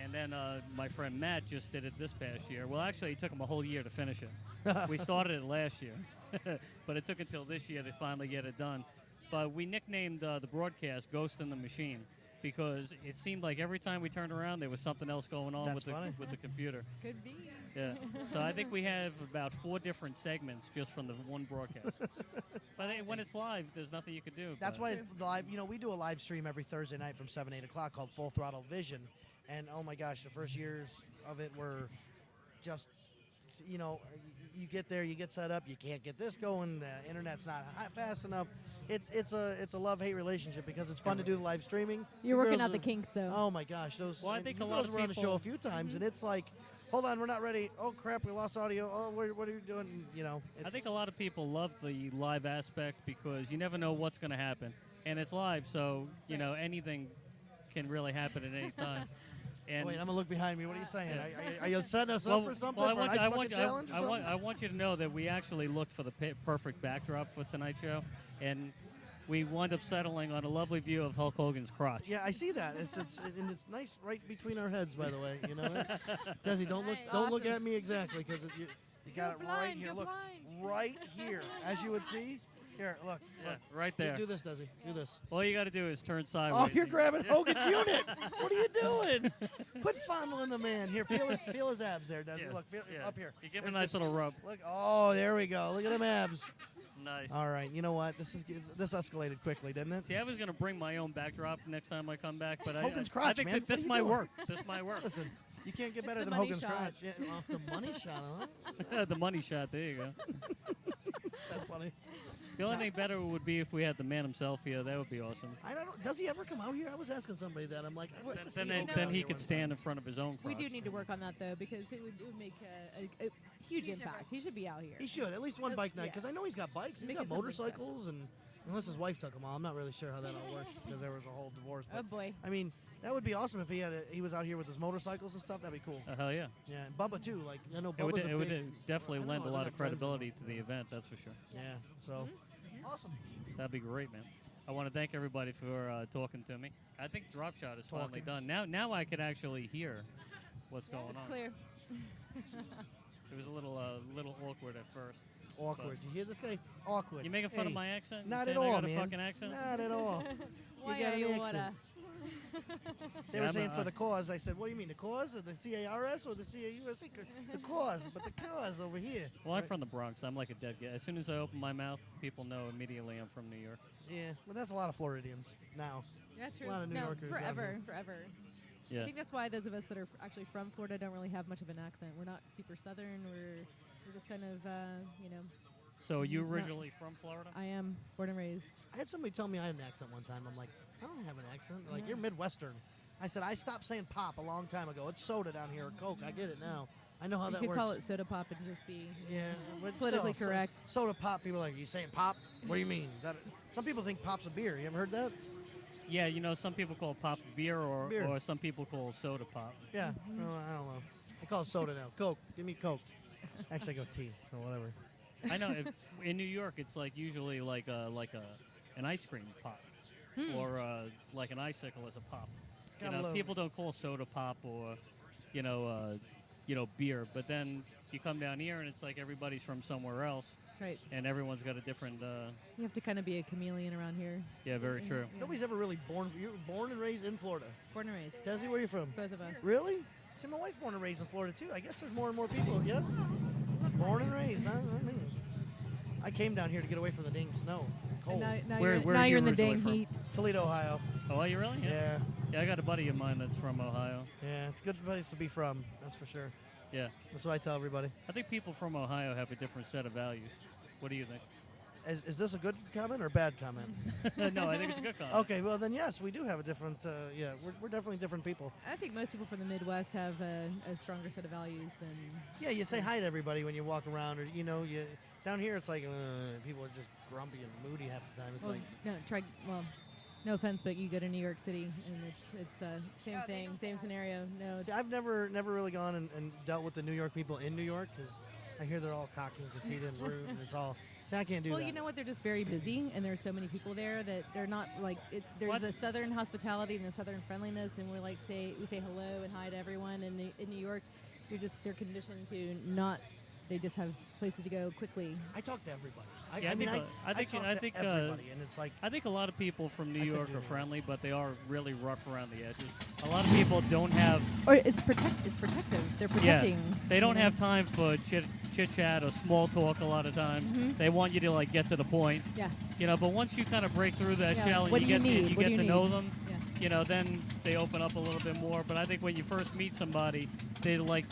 Speaker 1: And then my friend Matt just did it this past year. Well, actually, it took him a whole year to finish it. We started it last year, but it took until this year to finally get it done. But we nicknamed the broadcast Ghost in the Machine because it seemed like every time we turned around, there was something else going on
Speaker 4: That's funny.
Speaker 1: with the computer.
Speaker 5: Could be.
Speaker 1: Yeah. So I think we have about 4 different segments just from the one broadcast. But when it's live, there's nothing you could do.
Speaker 4: That's
Speaker 1: about
Speaker 4: why
Speaker 1: it.
Speaker 4: it's live. You know, we do a live stream every Thursday night from 7, 8 o'clock called Full Throttle Vision. And oh my gosh, the first years of it were just, you know, you get there, you get set up, you can't get this going, the internet's not fast enough. It's a love-hate relationship because it's fun to do the live streaming.
Speaker 5: You're
Speaker 4: The
Speaker 5: working
Speaker 4: girls
Speaker 5: out the
Speaker 4: are-
Speaker 5: kinks, though.
Speaker 4: Oh my gosh, those.
Speaker 1: Well, I
Speaker 4: and
Speaker 1: think
Speaker 4: you
Speaker 1: a lot
Speaker 4: girls
Speaker 1: of
Speaker 4: were on the show
Speaker 1: people-
Speaker 4: a few times, and it's like, hold on, we're not ready. Oh crap, we lost audio. Oh, what are you doing? And, you know,
Speaker 1: I think a lot of people love the live aspect because you never know what's going to happen. And it's live, so, you know, anything can really happen at any time. And
Speaker 4: Wait, I'm gonna look behind me. What are you saying?
Speaker 1: Yeah.
Speaker 4: Are you setting us
Speaker 1: well,
Speaker 4: up for something?
Speaker 1: well,
Speaker 4: for an ice bucket challenge or something?
Speaker 1: I want you to know that we actually looked for the perfect backdrop for tonight's show, and we wound up settling on a lovely view of Hulk Hogan's crotch.
Speaker 4: Yeah, I see that. And it's nice right between our heads, by the way. You know, Desi, don't look
Speaker 6: Nice.
Speaker 4: don't look
Speaker 5: Awesome.
Speaker 4: at me exactly because you got it
Speaker 5: You're
Speaker 4: right
Speaker 5: blind,
Speaker 4: here.
Speaker 5: you're
Speaker 4: Look,
Speaker 5: blind.
Speaker 4: right here, as you would see. Here, look,
Speaker 1: Yeah,
Speaker 4: look.
Speaker 1: right there.
Speaker 4: Do this, Desi. Do this.
Speaker 1: All you got to do is turn sideways.
Speaker 4: Oh, you're grabbing Hogan's unit. What are you doing? Quit fondling the man. Here, feel his abs there, Desi.
Speaker 1: Yeah,
Speaker 4: Look, feel
Speaker 1: yeah.
Speaker 4: up here.
Speaker 1: You give him a
Speaker 4: Look,
Speaker 1: nice little rub.
Speaker 4: Look. Oh, there we go. Look at them abs.
Speaker 1: Nice.
Speaker 4: All right. You know what? This escalated quickly, didn't it?
Speaker 1: See, I was going to bring my own backdrop next time I come back, but
Speaker 4: Hogan's
Speaker 1: I
Speaker 4: crotch,
Speaker 1: think
Speaker 4: man.
Speaker 1: that this
Speaker 4: What are
Speaker 1: might
Speaker 4: you doing?
Speaker 1: work. This might work.
Speaker 4: Listen, you can't get
Speaker 5: It's
Speaker 4: better
Speaker 5: the
Speaker 4: than
Speaker 5: money
Speaker 4: Hogan's
Speaker 5: shot.
Speaker 4: crotch. Yeah, well, the money shot, huh?
Speaker 1: The money shot. There you go.
Speaker 4: That's funny.
Speaker 1: The only thing better would be if we had the man himself here. That would be awesome.
Speaker 4: I don't know. Does he ever come out here? I was asking somebody that. I'm like, I'd like to see
Speaker 1: Then,
Speaker 4: Hogan
Speaker 1: then
Speaker 4: out
Speaker 1: he
Speaker 4: here
Speaker 1: could
Speaker 4: one
Speaker 1: stand
Speaker 4: time.
Speaker 1: in front of his own crotch.
Speaker 5: We do need to work on that, though, because it would make a huge
Speaker 6: Huge
Speaker 5: impact.
Speaker 6: difference.
Speaker 5: He should be out here.
Speaker 4: He should at least one
Speaker 5: Uh,
Speaker 4: bike night
Speaker 5: yeah.
Speaker 4: because I know he's got bikes. He's
Speaker 5: Make
Speaker 4: got
Speaker 5: it something
Speaker 4: motorcycles, and unless his wife took them all, I'm not really sure how that all worked because there was a whole divorce.
Speaker 5: Oh,
Speaker 4: But
Speaker 5: boy.
Speaker 4: I mean, that would be awesome if he was out here with his motorcycles and stuff. That'd be cool.
Speaker 1: Hell yeah.
Speaker 4: Yeah, and Bubba too. Like I know
Speaker 1: It would,
Speaker 4: Bubba's a
Speaker 1: it would
Speaker 4: big.
Speaker 1: definitely
Speaker 4: I don't
Speaker 1: lend
Speaker 4: know,
Speaker 1: a
Speaker 4: I
Speaker 1: lot
Speaker 4: don't
Speaker 1: of
Speaker 4: have friends in
Speaker 1: credibility
Speaker 4: it.
Speaker 1: to the event, that's for sure.
Speaker 4: Yeah. So awesome.
Speaker 1: That'd be great, man. I want to thank everybody for talking to me. I think Drop Shot is finally
Speaker 4: Talking.
Speaker 1: done. Now I could actually hear what's going
Speaker 5: It's
Speaker 1: on.
Speaker 5: clear.
Speaker 1: It was a little awkward at first.
Speaker 4: Awkward. You hear this guy? Awkward.
Speaker 1: You making fun
Speaker 4: Hey,
Speaker 1: of my accent? You
Speaker 4: Not at
Speaker 1: saying I
Speaker 4: all,
Speaker 1: got a
Speaker 4: man.
Speaker 1: fucking accent?
Speaker 4: Not at all.
Speaker 5: Why
Speaker 4: got
Speaker 5: are
Speaker 4: an
Speaker 5: you
Speaker 4: accent.
Speaker 5: wanna?
Speaker 4: They
Speaker 1: Yeah,
Speaker 4: were
Speaker 1: I'm
Speaker 4: saying
Speaker 1: a-
Speaker 4: for the cause. I said, what do you mean, the cause or the CARS or the CAUSE? The cause, but the cause over here.
Speaker 1: Well, I'm from the Bronx. I'm like a dead guy. As soon as I open my mouth, people know immediately I'm from New York.
Speaker 4: Yeah, but that's a lot of Floridians now.
Speaker 5: Yeah, true.
Speaker 4: A lot of New
Speaker 5: no,
Speaker 4: Yorkers down
Speaker 5: forever, forever.
Speaker 1: Yeah.
Speaker 5: I think that's why those of us that are actually from Florida don't really have much of an accent. We're not super Southern. We're just kind of, you know.
Speaker 1: So are you
Speaker 5: No.
Speaker 1: originally from Florida?
Speaker 5: I am born and raised.
Speaker 4: I had somebody tell me I had an accent one time. I'm like, I don't have an accent. They're like, you're Midwestern. I said, I stopped saying pop a long time ago. It's soda down here, or Coke. I get it now. I know how
Speaker 5: You
Speaker 4: that
Speaker 5: could
Speaker 4: works.
Speaker 5: call it soda pop and just be.
Speaker 4: Yeah, but
Speaker 5: Politically
Speaker 4: still,
Speaker 5: correct.
Speaker 4: Soda pop. People are like, you saying pop? What do you mean? Some people think pop's a beer. You ever heard that?
Speaker 1: Yeah, you know, some people call pop beer or
Speaker 4: Beer.
Speaker 1: some people call soda pop.
Speaker 4: Yeah. No, I don't know. I call it soda now. Coke. Give me Coke. Actually, I go tea. So whatever.
Speaker 1: I know. In New York, it's like usually like an ice cream pop or like an icicle as a pop. You
Speaker 4: Gotta
Speaker 1: know,
Speaker 4: love
Speaker 1: people don't call soda pop or you know beer. But then you come down here and it's like everybody's from somewhere else,
Speaker 5: Right.
Speaker 1: and everyone's got a different.
Speaker 5: You have to kind of be a chameleon around here.
Speaker 1: Yeah, very true.
Speaker 5: Yeah.
Speaker 4: Nobody's ever really born. You were born and raised in Florida.
Speaker 5: Born and raised.
Speaker 4: Desi, where are you from?
Speaker 5: Both of us.
Speaker 4: Really? See, my wife's born and raised in Florida too. I guess there's more and more people. Yeah. Born and raised. Not me. I came down here to get away from the dang snow. Cold.
Speaker 5: And now,
Speaker 1: Where
Speaker 5: you're
Speaker 1: are you
Speaker 5: in the
Speaker 1: originally
Speaker 5: dang
Speaker 1: from?
Speaker 5: heat.
Speaker 4: Toledo, Ohio.
Speaker 1: Oh, are you really?
Speaker 4: Yeah.
Speaker 1: Yeah, I got a buddy of mine that's from Ohio.
Speaker 4: Yeah. It's a good place to be from. That's for sure.
Speaker 1: Yeah.
Speaker 4: That's what I tell everybody.
Speaker 1: I think people from Ohio have a different set of values. What do you think?
Speaker 4: Is this a good comment or a bad comment?
Speaker 1: No, I think it's a good comment.
Speaker 4: Okay, well then yes, we do have a different. We're definitely different people.
Speaker 5: I think most people from the Midwest have a stronger set of values than.
Speaker 4: Yeah, you say hi to everybody when you walk around, or you down here it's like people are just grumpy and moody half the time. It's like
Speaker 5: No offense, but you go to New York City and it's same thing, same scenario. No,
Speaker 4: see, I've never really gone and dealt with the New York people in New York because I hear they're all cocky and conceited and rude, and it's all. See, I can't do that.
Speaker 5: Well, you know what? They're just very busy, and there's so many people there that they're not like. There's a southern hospitality and the southern friendliness, and we say hello and hi to everyone. And in New York, they're conditioned to not. They just have places to go quickly.
Speaker 4: I talk to everybody. I
Speaker 1: think
Speaker 4: everybody, and it's like
Speaker 1: I think a lot of people from New York are friendly, but they are really rough around the edges. A lot of people don't have.
Speaker 5: Or it's protective. They're protecting.
Speaker 1: Yeah, they don't have time for chit chat or small talk a lot of times.
Speaker 5: Mm-hmm.
Speaker 1: They want you to like get to the point.
Speaker 5: Yeah.
Speaker 1: But once you kind of break through that shell and
Speaker 5: What
Speaker 1: you
Speaker 5: do
Speaker 1: get
Speaker 5: you
Speaker 1: to
Speaker 5: need?
Speaker 1: know them,
Speaker 5: Yeah.
Speaker 1: Then they open up a little bit more. But I think when you first meet somebody, they like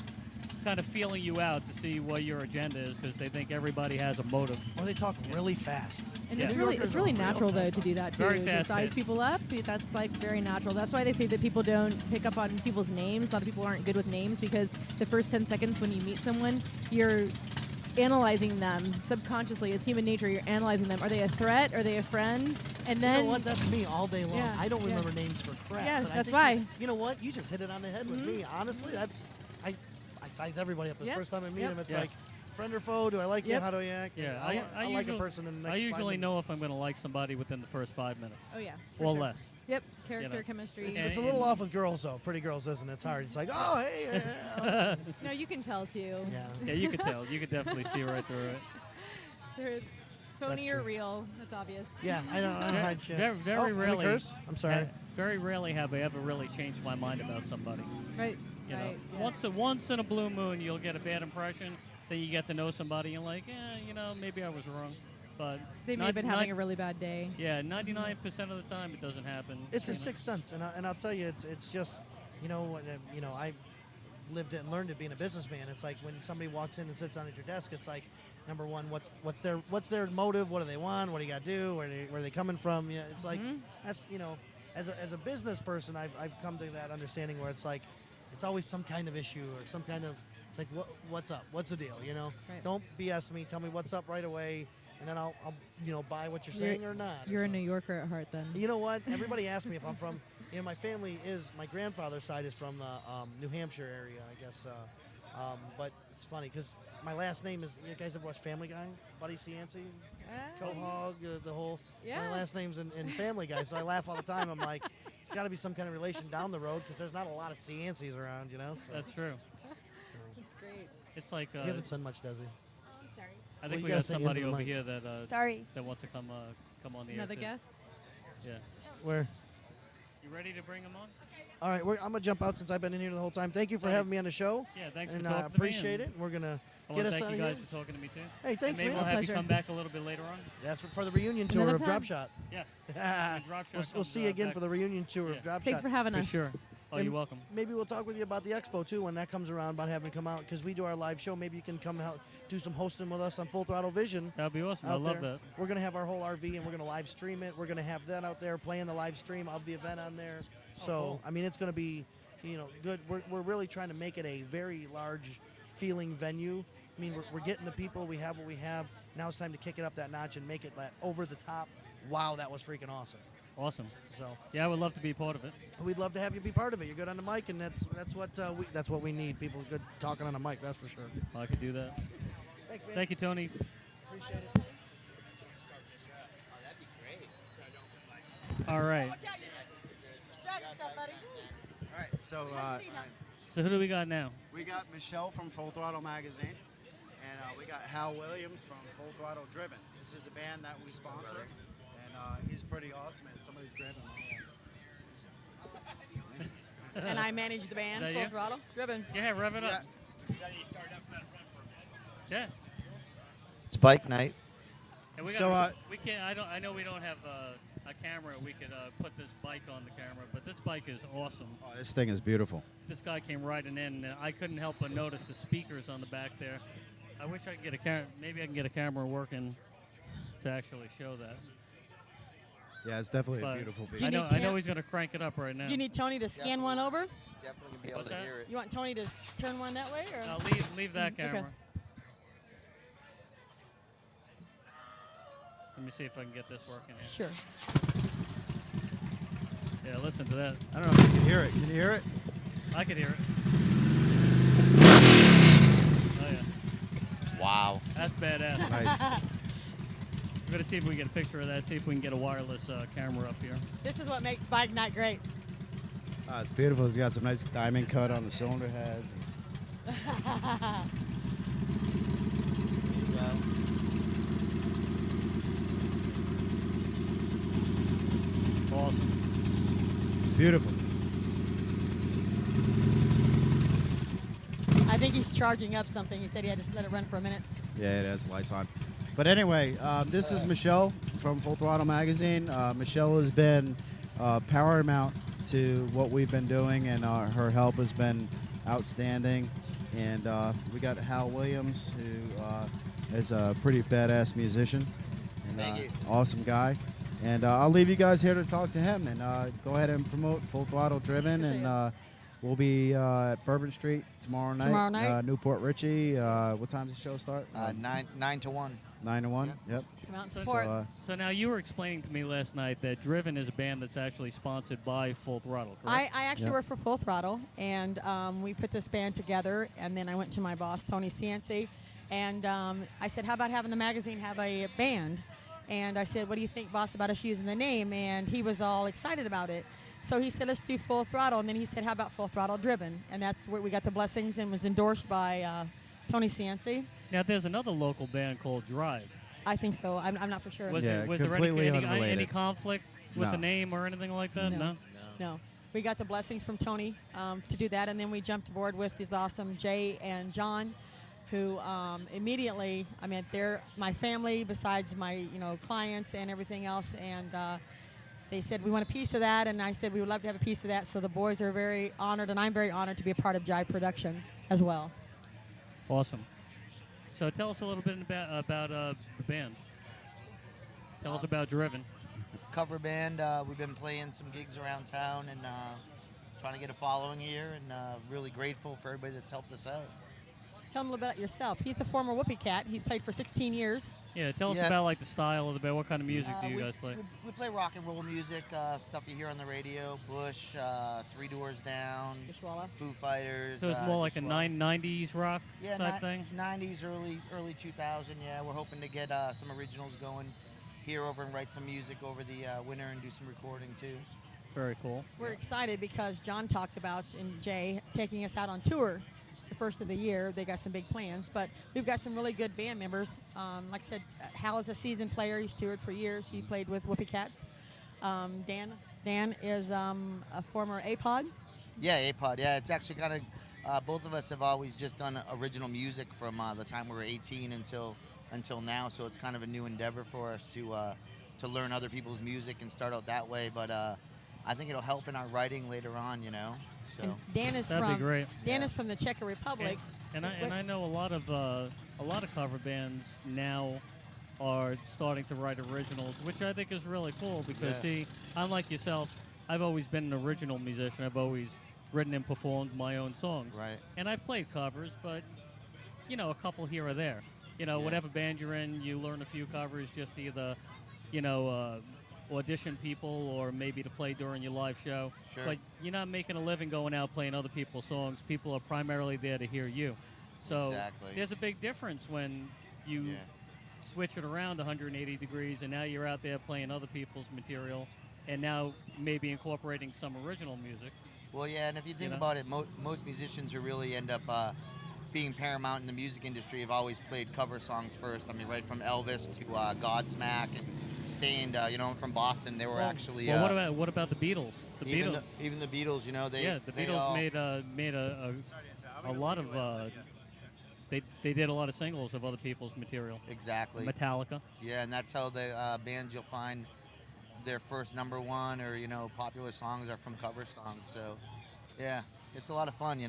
Speaker 1: kind of feeling you out to see what your agenda is because they think everybody has a motive.
Speaker 4: Or they talk really fast.
Speaker 5: And
Speaker 1: Yeah.
Speaker 5: it's really natural though to do that too.
Speaker 1: Very
Speaker 5: To
Speaker 1: fast
Speaker 5: size
Speaker 1: paced.
Speaker 5: people up. That's like very natural. That's why they say that people don't pick up on people's names. A lot of people aren't good with names because the first 10 seconds when you meet someone, you're analyzing them subconsciously. It's human nature. You're analyzing them. Are they a threat? Are they a friend? And then
Speaker 4: you know what? That's me all day long.
Speaker 5: Yeah,
Speaker 4: I don't
Speaker 5: yeah.
Speaker 4: remember names for crap.
Speaker 5: Yeah,
Speaker 4: but I
Speaker 5: that's
Speaker 4: think
Speaker 5: why.
Speaker 4: You know what? You just hit it on the head with me. Honestly, I size everybody up the
Speaker 5: Yep.
Speaker 4: first time I meet
Speaker 5: Yep.
Speaker 4: them. It's
Speaker 1: Yeah.
Speaker 4: like, friend or foe? Do I like you?
Speaker 5: Yep.
Speaker 4: How do I act?
Speaker 1: Yeah,
Speaker 4: I like a person in the next
Speaker 1: I
Speaker 4: 5
Speaker 1: usually
Speaker 4: minutes.
Speaker 1: know if I'm going to like somebody within the first 5 minutes
Speaker 5: oh yeah, for
Speaker 1: or
Speaker 5: sure.
Speaker 1: less.
Speaker 5: Yep, character
Speaker 1: know.
Speaker 5: chemistry.
Speaker 4: It's a little off with girls though. Pretty girls, isn't it? It's hard. It's like, oh hey.
Speaker 5: No, you can tell too.
Speaker 4: Yeah.
Speaker 1: Yeah, you could tell. You could definitely see right through it.
Speaker 5: They're phony
Speaker 4: That's
Speaker 5: or
Speaker 4: true.
Speaker 5: real. That's obvious.
Speaker 4: Yeah, I don't hide shit.
Speaker 1: Very,
Speaker 4: oh,
Speaker 1: very
Speaker 4: can we
Speaker 1: rarely.
Speaker 4: curse? I'm sorry.
Speaker 1: Very rarely have I ever really changed my mind about somebody.
Speaker 5: Right.
Speaker 1: You know,
Speaker 5: right. yes.
Speaker 1: once in a blue moon, you'll get a bad impression. Then you get to know somebody and like, maybe I was wrong. But
Speaker 5: They may have been having a really bad day.
Speaker 1: Yeah, 99% of the time it doesn't happen.
Speaker 4: It's a
Speaker 1: You know?
Speaker 4: sixth sense, and I'll tell you, it's just, I lived it and learned it being a businessman. It's like when somebody walks in and sits down at your desk, it's like, number one, what's their motive? What do they want? What do you got to do? Where are they coming from? Yeah, it's like that's as a business person, I've come to that understanding where it's like, it's always some kind of issue or some kind of, it's like what's up? What's the deal?
Speaker 5: Right.
Speaker 4: Don't BS me. Tell me what's up right away, and then I'll buy what you're saying or not.
Speaker 5: You're
Speaker 4: or
Speaker 5: a New
Speaker 4: something.
Speaker 5: Yorker at heart, then.
Speaker 4: You know what? Everybody asks me if I'm from. My family my grandfather's side is from New Hampshire area, I guess. But it's funny because my last name is. You guys ever watch Family Guy? Buddy Cianci, Quahog, the whole.
Speaker 5: Yeah.
Speaker 4: My last name's in Family Guy, so I laugh all the time. I'm like, it's got to be some kind of relation down the road because there's not a lot of Ciancis around, So.
Speaker 1: That's true.
Speaker 5: That's great.
Speaker 1: It's like
Speaker 4: You haven't said much, Desi.
Speaker 6: Oh, I'm sorry.
Speaker 1: I
Speaker 4: Well,
Speaker 1: think
Speaker 4: you
Speaker 1: we
Speaker 4: gotta
Speaker 1: got
Speaker 4: say into
Speaker 1: somebody
Speaker 4: the
Speaker 1: over
Speaker 4: mic.
Speaker 1: here that
Speaker 6: Sorry.
Speaker 1: that wants to come on the
Speaker 5: Another
Speaker 1: air. too.
Speaker 5: guest?
Speaker 1: Yeah.
Speaker 4: Where?
Speaker 1: You ready to bring him on?
Speaker 4: All right, I'm gonna jump out since I've been in here the whole time. Thank you for
Speaker 1: Sorry.
Speaker 4: having me on the show,
Speaker 1: Yeah, thanks
Speaker 4: and
Speaker 1: for
Speaker 4: I
Speaker 1: talking
Speaker 4: appreciate
Speaker 1: to me.
Speaker 4: it. We're gonna
Speaker 1: I
Speaker 4: get
Speaker 1: want
Speaker 4: us
Speaker 1: to thank
Speaker 4: out
Speaker 1: you
Speaker 4: of
Speaker 1: guys
Speaker 4: here.
Speaker 1: for talking to me too.
Speaker 4: Hey, thanks,
Speaker 1: and maybe
Speaker 4: man.
Speaker 1: we'll have
Speaker 5: Pleasure.
Speaker 1: you come back a little bit later on.
Speaker 4: That's for the reunion tour
Speaker 5: Another
Speaker 4: of
Speaker 5: time.
Speaker 4: Drop Shot.
Speaker 1: Yeah. When Drop Shot
Speaker 4: We'll
Speaker 1: comes,
Speaker 4: see you again
Speaker 1: back.
Speaker 4: for the reunion tour
Speaker 1: Yeah.
Speaker 4: of Drop
Speaker 5: Thanks
Speaker 4: Shot.
Speaker 5: for having
Speaker 1: For
Speaker 5: us.
Speaker 1: sure. Oh,
Speaker 4: And
Speaker 1: you're welcome.
Speaker 4: Maybe we'll talk with you about the expo too when that comes around, about having to come out because we do our live show. Maybe you can come out, do some hosting with us on Full Throttle Vision.
Speaker 1: That'd be awesome. I
Speaker 4: out
Speaker 1: love
Speaker 4: there.
Speaker 1: that.
Speaker 4: We're gonna have our whole RV and we're gonna live stream it. We're gonna have that out there playing the live stream of the event on there. So
Speaker 1: cool.
Speaker 4: I mean, it's gonna be, good. We're really trying to make it a very large feeling venue. I mean, we're getting the people. We have what we have. Now it's time to kick it up that notch and make it that over the top. Wow, that was freaking awesome.
Speaker 1: Awesome.
Speaker 4: So
Speaker 1: Yeah, I would love to be a part of it.
Speaker 4: we'd love to have you be part of it. You're good on the mic, and that's what we need. People good talking on the mic. That's for sure.
Speaker 1: I could do that.
Speaker 4: Thanks, man.
Speaker 1: Thank you, Tony.
Speaker 4: Appreciate it.
Speaker 1: All right.
Speaker 2: All right, so
Speaker 1: So who do we got now?
Speaker 2: we got Michelle from Full Throttle Magazine, and we got Hal Williams from Full Throttle Driven. This is a band that we sponsor, and he's pretty awesome, and somebody's driven.
Speaker 7: And I manage the band,
Speaker 1: Is that
Speaker 7: Full
Speaker 1: you?
Speaker 7: Throttle Driven.
Speaker 1: Yeah, rev it up. Yeah.
Speaker 8: It's bike night.
Speaker 1: And we
Speaker 2: So,
Speaker 1: got. We can't. I know we don't have. I camera, we could put this bike on the camera. But this bike is awesome.
Speaker 2: Oh, this thing is beautiful.
Speaker 1: This guy came riding in, and I couldn't help but notice the speakers on the back there. I wish I could get a camera. Maybe I can get a camera working to actually show that.
Speaker 2: Yeah, it's definitely
Speaker 1: But
Speaker 2: a beautiful
Speaker 7: Do
Speaker 2: beat.
Speaker 7: you
Speaker 1: I
Speaker 7: need
Speaker 1: know
Speaker 7: Tam-
Speaker 1: he's going to crank it up right now.
Speaker 7: Do you need Tony to scan one over?
Speaker 8: Definitely be able
Speaker 1: What's
Speaker 8: to
Speaker 1: that?
Speaker 8: hear it.
Speaker 7: You want Tony to turn one that way, or?
Speaker 1: Leave that
Speaker 7: Okay.
Speaker 1: camera. Let me see if I can get this working here.
Speaker 7: Sure.
Speaker 1: Yeah, listen to that.
Speaker 2: I don't know if you can hear it. Can you hear it?
Speaker 1: I could hear it. Oh, yeah.
Speaker 8: Wow.
Speaker 1: That's badass.
Speaker 2: Nice.
Speaker 1: We're going to see if we can get a picture of that, see if we can get a wireless camera up here.
Speaker 7: This is what makes bike night great.
Speaker 2: It's beautiful. It's got some nice diamond cut on the cylinder heads.
Speaker 1: Awesome.
Speaker 2: Beautiful.
Speaker 7: I think he's charging up something. He said he had to let it run for a minute.
Speaker 2: Yeah, it has lights on. But anyway, this is Michelle from Full Throttle Magazine. Michelle has been paramount to what we've been doing, and her help has been outstanding. And we got Hal Williams, who is a pretty badass musician. And,
Speaker 8: Thank you.
Speaker 2: Awesome guy. And I'll leave you guys here to talk to him, and go ahead and promote Full Throttle Driven. And we'll be at Bourbon Street tomorrow night.
Speaker 7: Tomorrow night?
Speaker 2: Newport Richie. What time does the show start?
Speaker 8: 9 to 1.
Speaker 2: 9 to 1. Yep.
Speaker 7: Come out and
Speaker 1: So,
Speaker 7: support.
Speaker 1: so now you were explaining to me last night that Driven is a band that's actually sponsored by Full Throttle, correct?
Speaker 7: I actually
Speaker 2: Yep.
Speaker 7: work for Full Throttle, and we put this band together, and then I went to my boss, Tony Cianci, and I said, how about having the magazine have a band? And I said, what do you think, boss, about us using the name? And he was all excited about it. So he said, let's do Full Throttle. And then he said, how about Full Throttle Driven? And that's where we got the blessings and was endorsed by Tony Cianci.
Speaker 1: Now, there's another local band called Drive.
Speaker 7: I think so. I'm not for sure.
Speaker 1: Was,
Speaker 2: Yeah,
Speaker 1: was there
Speaker 2: completely
Speaker 1: any
Speaker 2: unrelated.
Speaker 1: conflict with
Speaker 2: No.
Speaker 1: the name or anything like that?
Speaker 7: No. No. We got the blessings from Tony to do that, and then we jumped aboard with these awesome Jay and John, who immediately, I mean, they're my family besides my, clients and everything else, and they said, we want a piece of that, and I said, we would love to have a piece of that, so the boys are very honored, and I'm very honored to be a part of Jive Production as well.
Speaker 1: Awesome. So tell us a little bit about the band. Tell us about Driven.
Speaker 8: Cover band. We've been playing some gigs around town and trying to get a following here, and really grateful for everybody that's helped us out.
Speaker 7: Tell them a little bit about yourself. He's a former Whoopie Cat. He's played for 16 years.
Speaker 1: Yeah, tell us
Speaker 8: Yeah.
Speaker 1: about like the style of the band. What kind of music do you guys play?
Speaker 8: We play rock and roll music, stuff you hear on the radio. Bush, Three Doors Down,
Speaker 7: Dishwalla.
Speaker 8: Foo Fighters.
Speaker 1: So it's more like a
Speaker 8: Dishwalla.
Speaker 1: 90s rock
Speaker 8: Yeah,
Speaker 1: type thing?
Speaker 8: 90s, early 2000. Yeah, we're hoping to get some originals going here over and write some music over the winter and do some recording too.
Speaker 1: Very cool.
Speaker 7: We're excited because John talked about, and Jay, taking us out on tour the first of the year. They got some big plans, but we've got some really good band members. Like I said, Hal is a seasoned player. He's toured for years. He played with Whoopie Cats. Dan is a former APOD.
Speaker 8: Yeah, APOD. Yeah, it's actually kind of both of us have always just done original music from the time we were 18 until now. So it's kind of a new endeavor for us to learn other people's music and start out that way. But I think it'll help in our writing later on. So
Speaker 7: And Dan is
Speaker 1: That'd be
Speaker 7: from
Speaker 1: great.
Speaker 7: Dan is from the Czech Republic.
Speaker 1: And I know a lot of cover bands now are starting to write originals, which I think is really cool because
Speaker 8: Yeah.
Speaker 1: see, unlike yourself, I've always been an original musician. I've always written and performed my own songs.
Speaker 8: Right.
Speaker 1: And I've played covers, but a couple here or there.
Speaker 8: Yeah.
Speaker 1: Whatever band you're in, you learn a few covers just to either, audition people or maybe to play during your live show.
Speaker 8: Sure.
Speaker 1: But you're not making a living going out playing other people's songs. People are primarily there to hear you. So
Speaker 8: Exactly.
Speaker 1: there's a big difference when you
Speaker 8: Yeah.
Speaker 1: switch it around 180 degrees and now you're out there playing other people's material and now maybe incorporating some original music.
Speaker 8: Well, yeah, and if you think
Speaker 1: know?
Speaker 8: about it, most musicians who really end up being paramount in the music industry have always played cover songs first. I mean, right from Elvis to Godsmack and Stained. I'm from Boston. They were actually.
Speaker 1: Well, what about the Beatles? The
Speaker 8: even
Speaker 1: Beatles.
Speaker 8: even the Beatles, they.
Speaker 1: Yeah, the
Speaker 8: they
Speaker 1: Beatles
Speaker 8: all-
Speaker 1: made a lot of. They did a lot of singles of other people's material.
Speaker 8: Exactly.
Speaker 1: Metallica.
Speaker 8: Yeah, and that's how the bands you'll find their first #1 or popular songs are from cover songs. So yeah, it's a lot of fun.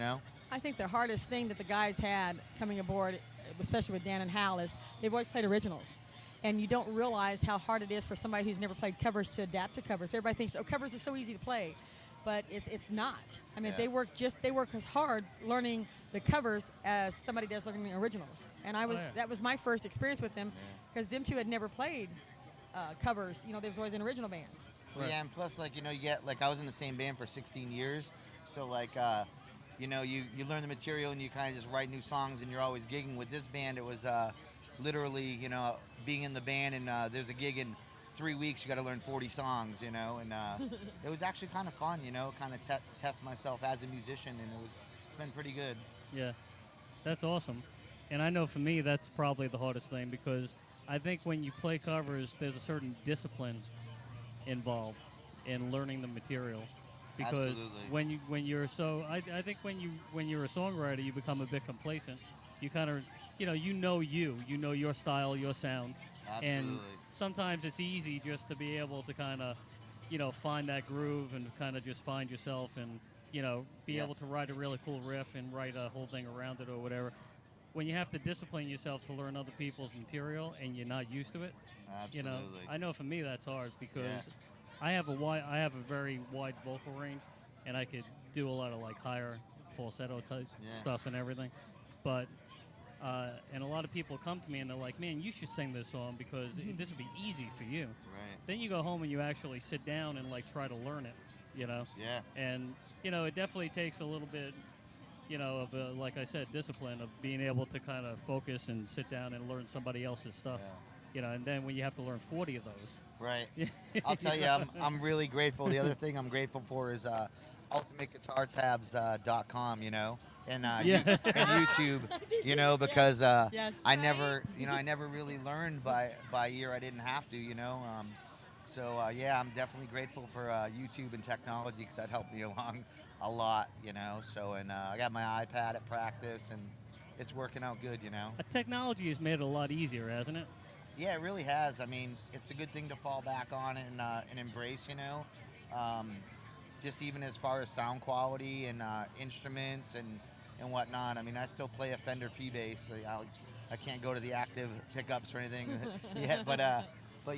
Speaker 7: I think the hardest thing that the guys had coming aboard, especially with Dan and Hal, is they've always played originals. And you don't realize how hard it is for somebody who's never played covers to adapt to covers. Everybody thinks, covers is so easy to play. But it's not. I mean,
Speaker 8: Yeah.
Speaker 7: they work as hard learning the covers as somebody does learning the originals. And that was my first experience with them, because them two had never played covers. There was always in original bands.
Speaker 8: Right. Yeah, and plus, you get, I was in the same band for 16 years, so, you learn the material and you kind of just write new songs, and you're always gigging. With this band, it was literally, being in the band, and there's a gig in 3 weeks, you got to learn 40 songs, and it was actually kind of fun, kind of test myself as a musician, and it's been pretty good.
Speaker 1: Yeah, that's awesome. And I know for me, that's probably the hardest thing, because I think when you play covers, there's a certain discipline involved in learning the material. Because
Speaker 8: Absolutely.
Speaker 1: when you're I think when you're a songwriter, you become a bit complacent. You kind of you know your style, your sound.
Speaker 8: Absolutely.
Speaker 1: And sometimes it's easy just to be able to kind of find that groove and kind of just find yourself and be able to write a really cool riff and write a whole thing around it or whatever. When you have to discipline yourself to learn other people's material and you're not used to it,
Speaker 8: Absolutely.
Speaker 1: I know for me that's hard, because I have a very wide vocal range, and I could do a lot of higher falsetto type stuff and everything. But and a lot of people come to me and they're like, "Man, you should sing this song because this would be easy for you."
Speaker 8: Right.
Speaker 1: Then you go home and you actually sit down and try to learn it,
Speaker 8: Yeah.
Speaker 1: And it definitely takes a little bit, of like I said, discipline of being able to kind of focus and sit down and learn somebody else's stuff. And then when you have to learn 40 of those.
Speaker 8: Right. I'll tell you, I'm really grateful. The other thing I'm grateful for is ultimateguitartabs.com, and YouTube, because
Speaker 7: Yes.
Speaker 8: I never really learned by ear. I didn't have to, So I'm definitely grateful for YouTube and technology, because that helped me along a lot, So I got my iPad at practice, and it's working out good,
Speaker 1: Technology has made it a lot easier, hasn't it?
Speaker 8: Yeah, it really has. I mean, it's a good thing to fall back on and embrace, just even as far as sound quality and instruments and whatnot. I mean, I still play a Fender P-Bass. So I can't go to the active pickups or anything yet, but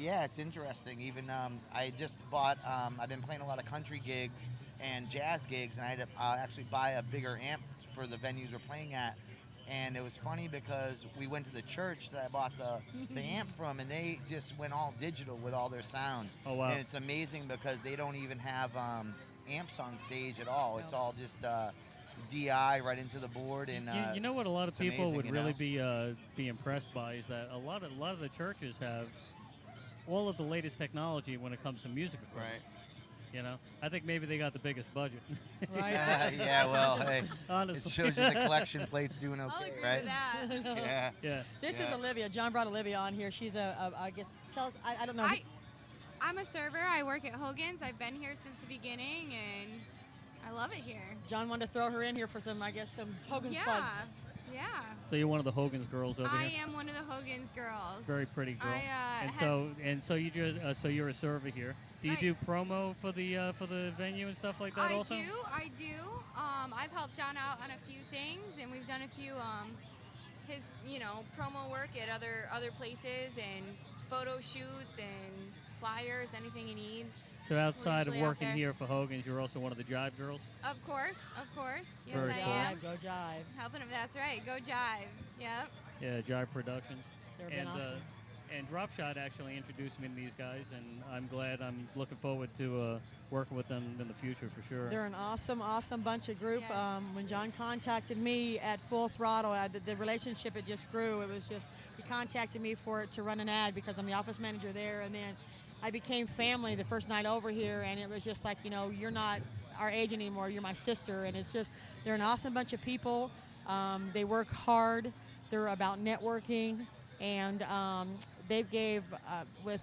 Speaker 8: yeah, it's interesting. Even I just bought, I've been playing a lot of country gigs and jazz gigs, and I had to actually buy a bigger amp for the venues we're playing at. And it was funny because we went to the church that I bought the amp from, and they just went all digital with all their sound.
Speaker 1: Oh, wow.
Speaker 8: And it's amazing because they don't even have amps on stage at all. It's all just DI right into the board. And
Speaker 1: you know what a lot of people
Speaker 8: amazing,
Speaker 1: would really be impressed by is that a lot of the churches have all of the latest technology when it comes to music equipment.
Speaker 8: Right.
Speaker 1: I think maybe they got the biggest budget.
Speaker 7: Right.
Speaker 8: Yeah, well, hey,
Speaker 1: Honestly.
Speaker 8: it shows you the collection plate's doing okay,
Speaker 6: I'll agree
Speaker 8: right?
Speaker 6: with that.
Speaker 8: Yeah.
Speaker 1: Yeah.
Speaker 7: This is Olivia. John brought Olivia on here. She's I guess, tell us, I don't know.
Speaker 6: I'm a server. I work at Hogans. I've been here since the beginning, and I love it here.
Speaker 7: John wanted to throw her in here for some Hogan's plug.
Speaker 6: Yeah.
Speaker 1: So you're one of the Hogan's girls over
Speaker 6: I
Speaker 1: here.
Speaker 6: am one of the Hogan's girls.
Speaker 1: Very pretty girl.
Speaker 6: I,
Speaker 1: so you just so you're a server here. Do you
Speaker 6: Right.
Speaker 1: do promo for the venue and stuff like that also?
Speaker 6: I do. I've helped John out on a few things, and we've done a few his promo work at other places and photo shoots and flyers, anything he needs.
Speaker 1: So outside of
Speaker 6: usually out
Speaker 1: working
Speaker 6: there.
Speaker 1: here for Hogan's, you're also one of the Jive girls.
Speaker 6: Of course. Yes,
Speaker 1: Very
Speaker 6: I
Speaker 1: cool.
Speaker 6: am.
Speaker 7: Go Jive.
Speaker 6: Helping him. That's right. Go Jive. Yep.
Speaker 1: Yeah, Jive Productions.
Speaker 7: They've been awesome.
Speaker 1: And Dropshot actually introduced me to these guys, and I'm looking forward to working with them in the future for sure.
Speaker 7: They're an awesome bunch of group.
Speaker 6: Yes.
Speaker 7: When John contacted me at Full Throttle, the relationship, it just grew. It was just, he contacted me to run an ad because I'm the office manager there, and then I became family the first night over here, and it was just like, you're not our agent anymore, you're my sister, and it's just, they're an awesome bunch of people. They work hard. They're about networking, and they gave with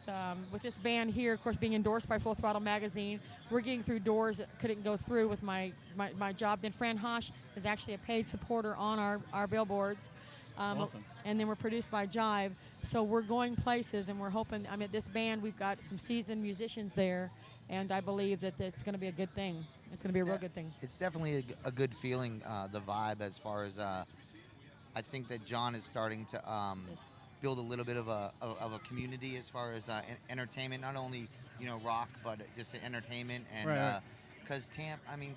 Speaker 7: this band here, of course, being endorsed by Full Throttle magazine, we're getting through doors that couldn't go through with my job. Then Fran Hosh is actually a paid supporter on our billboards.
Speaker 1: Awesome.
Speaker 7: And then we're produced by Jive. So we're going places, and we're hoping. I mean, this band, we've got some seasoned musicians there, and I believe that it's going to be a good thing. It's going to be a real good thing.
Speaker 8: It's definitely a good feeling, the vibe, as far as I think that John is starting to
Speaker 7: Yes.
Speaker 8: build a little bit of a community as far as entertainment, not only rock, but just entertainment. And
Speaker 1: Right.
Speaker 8: because I mean,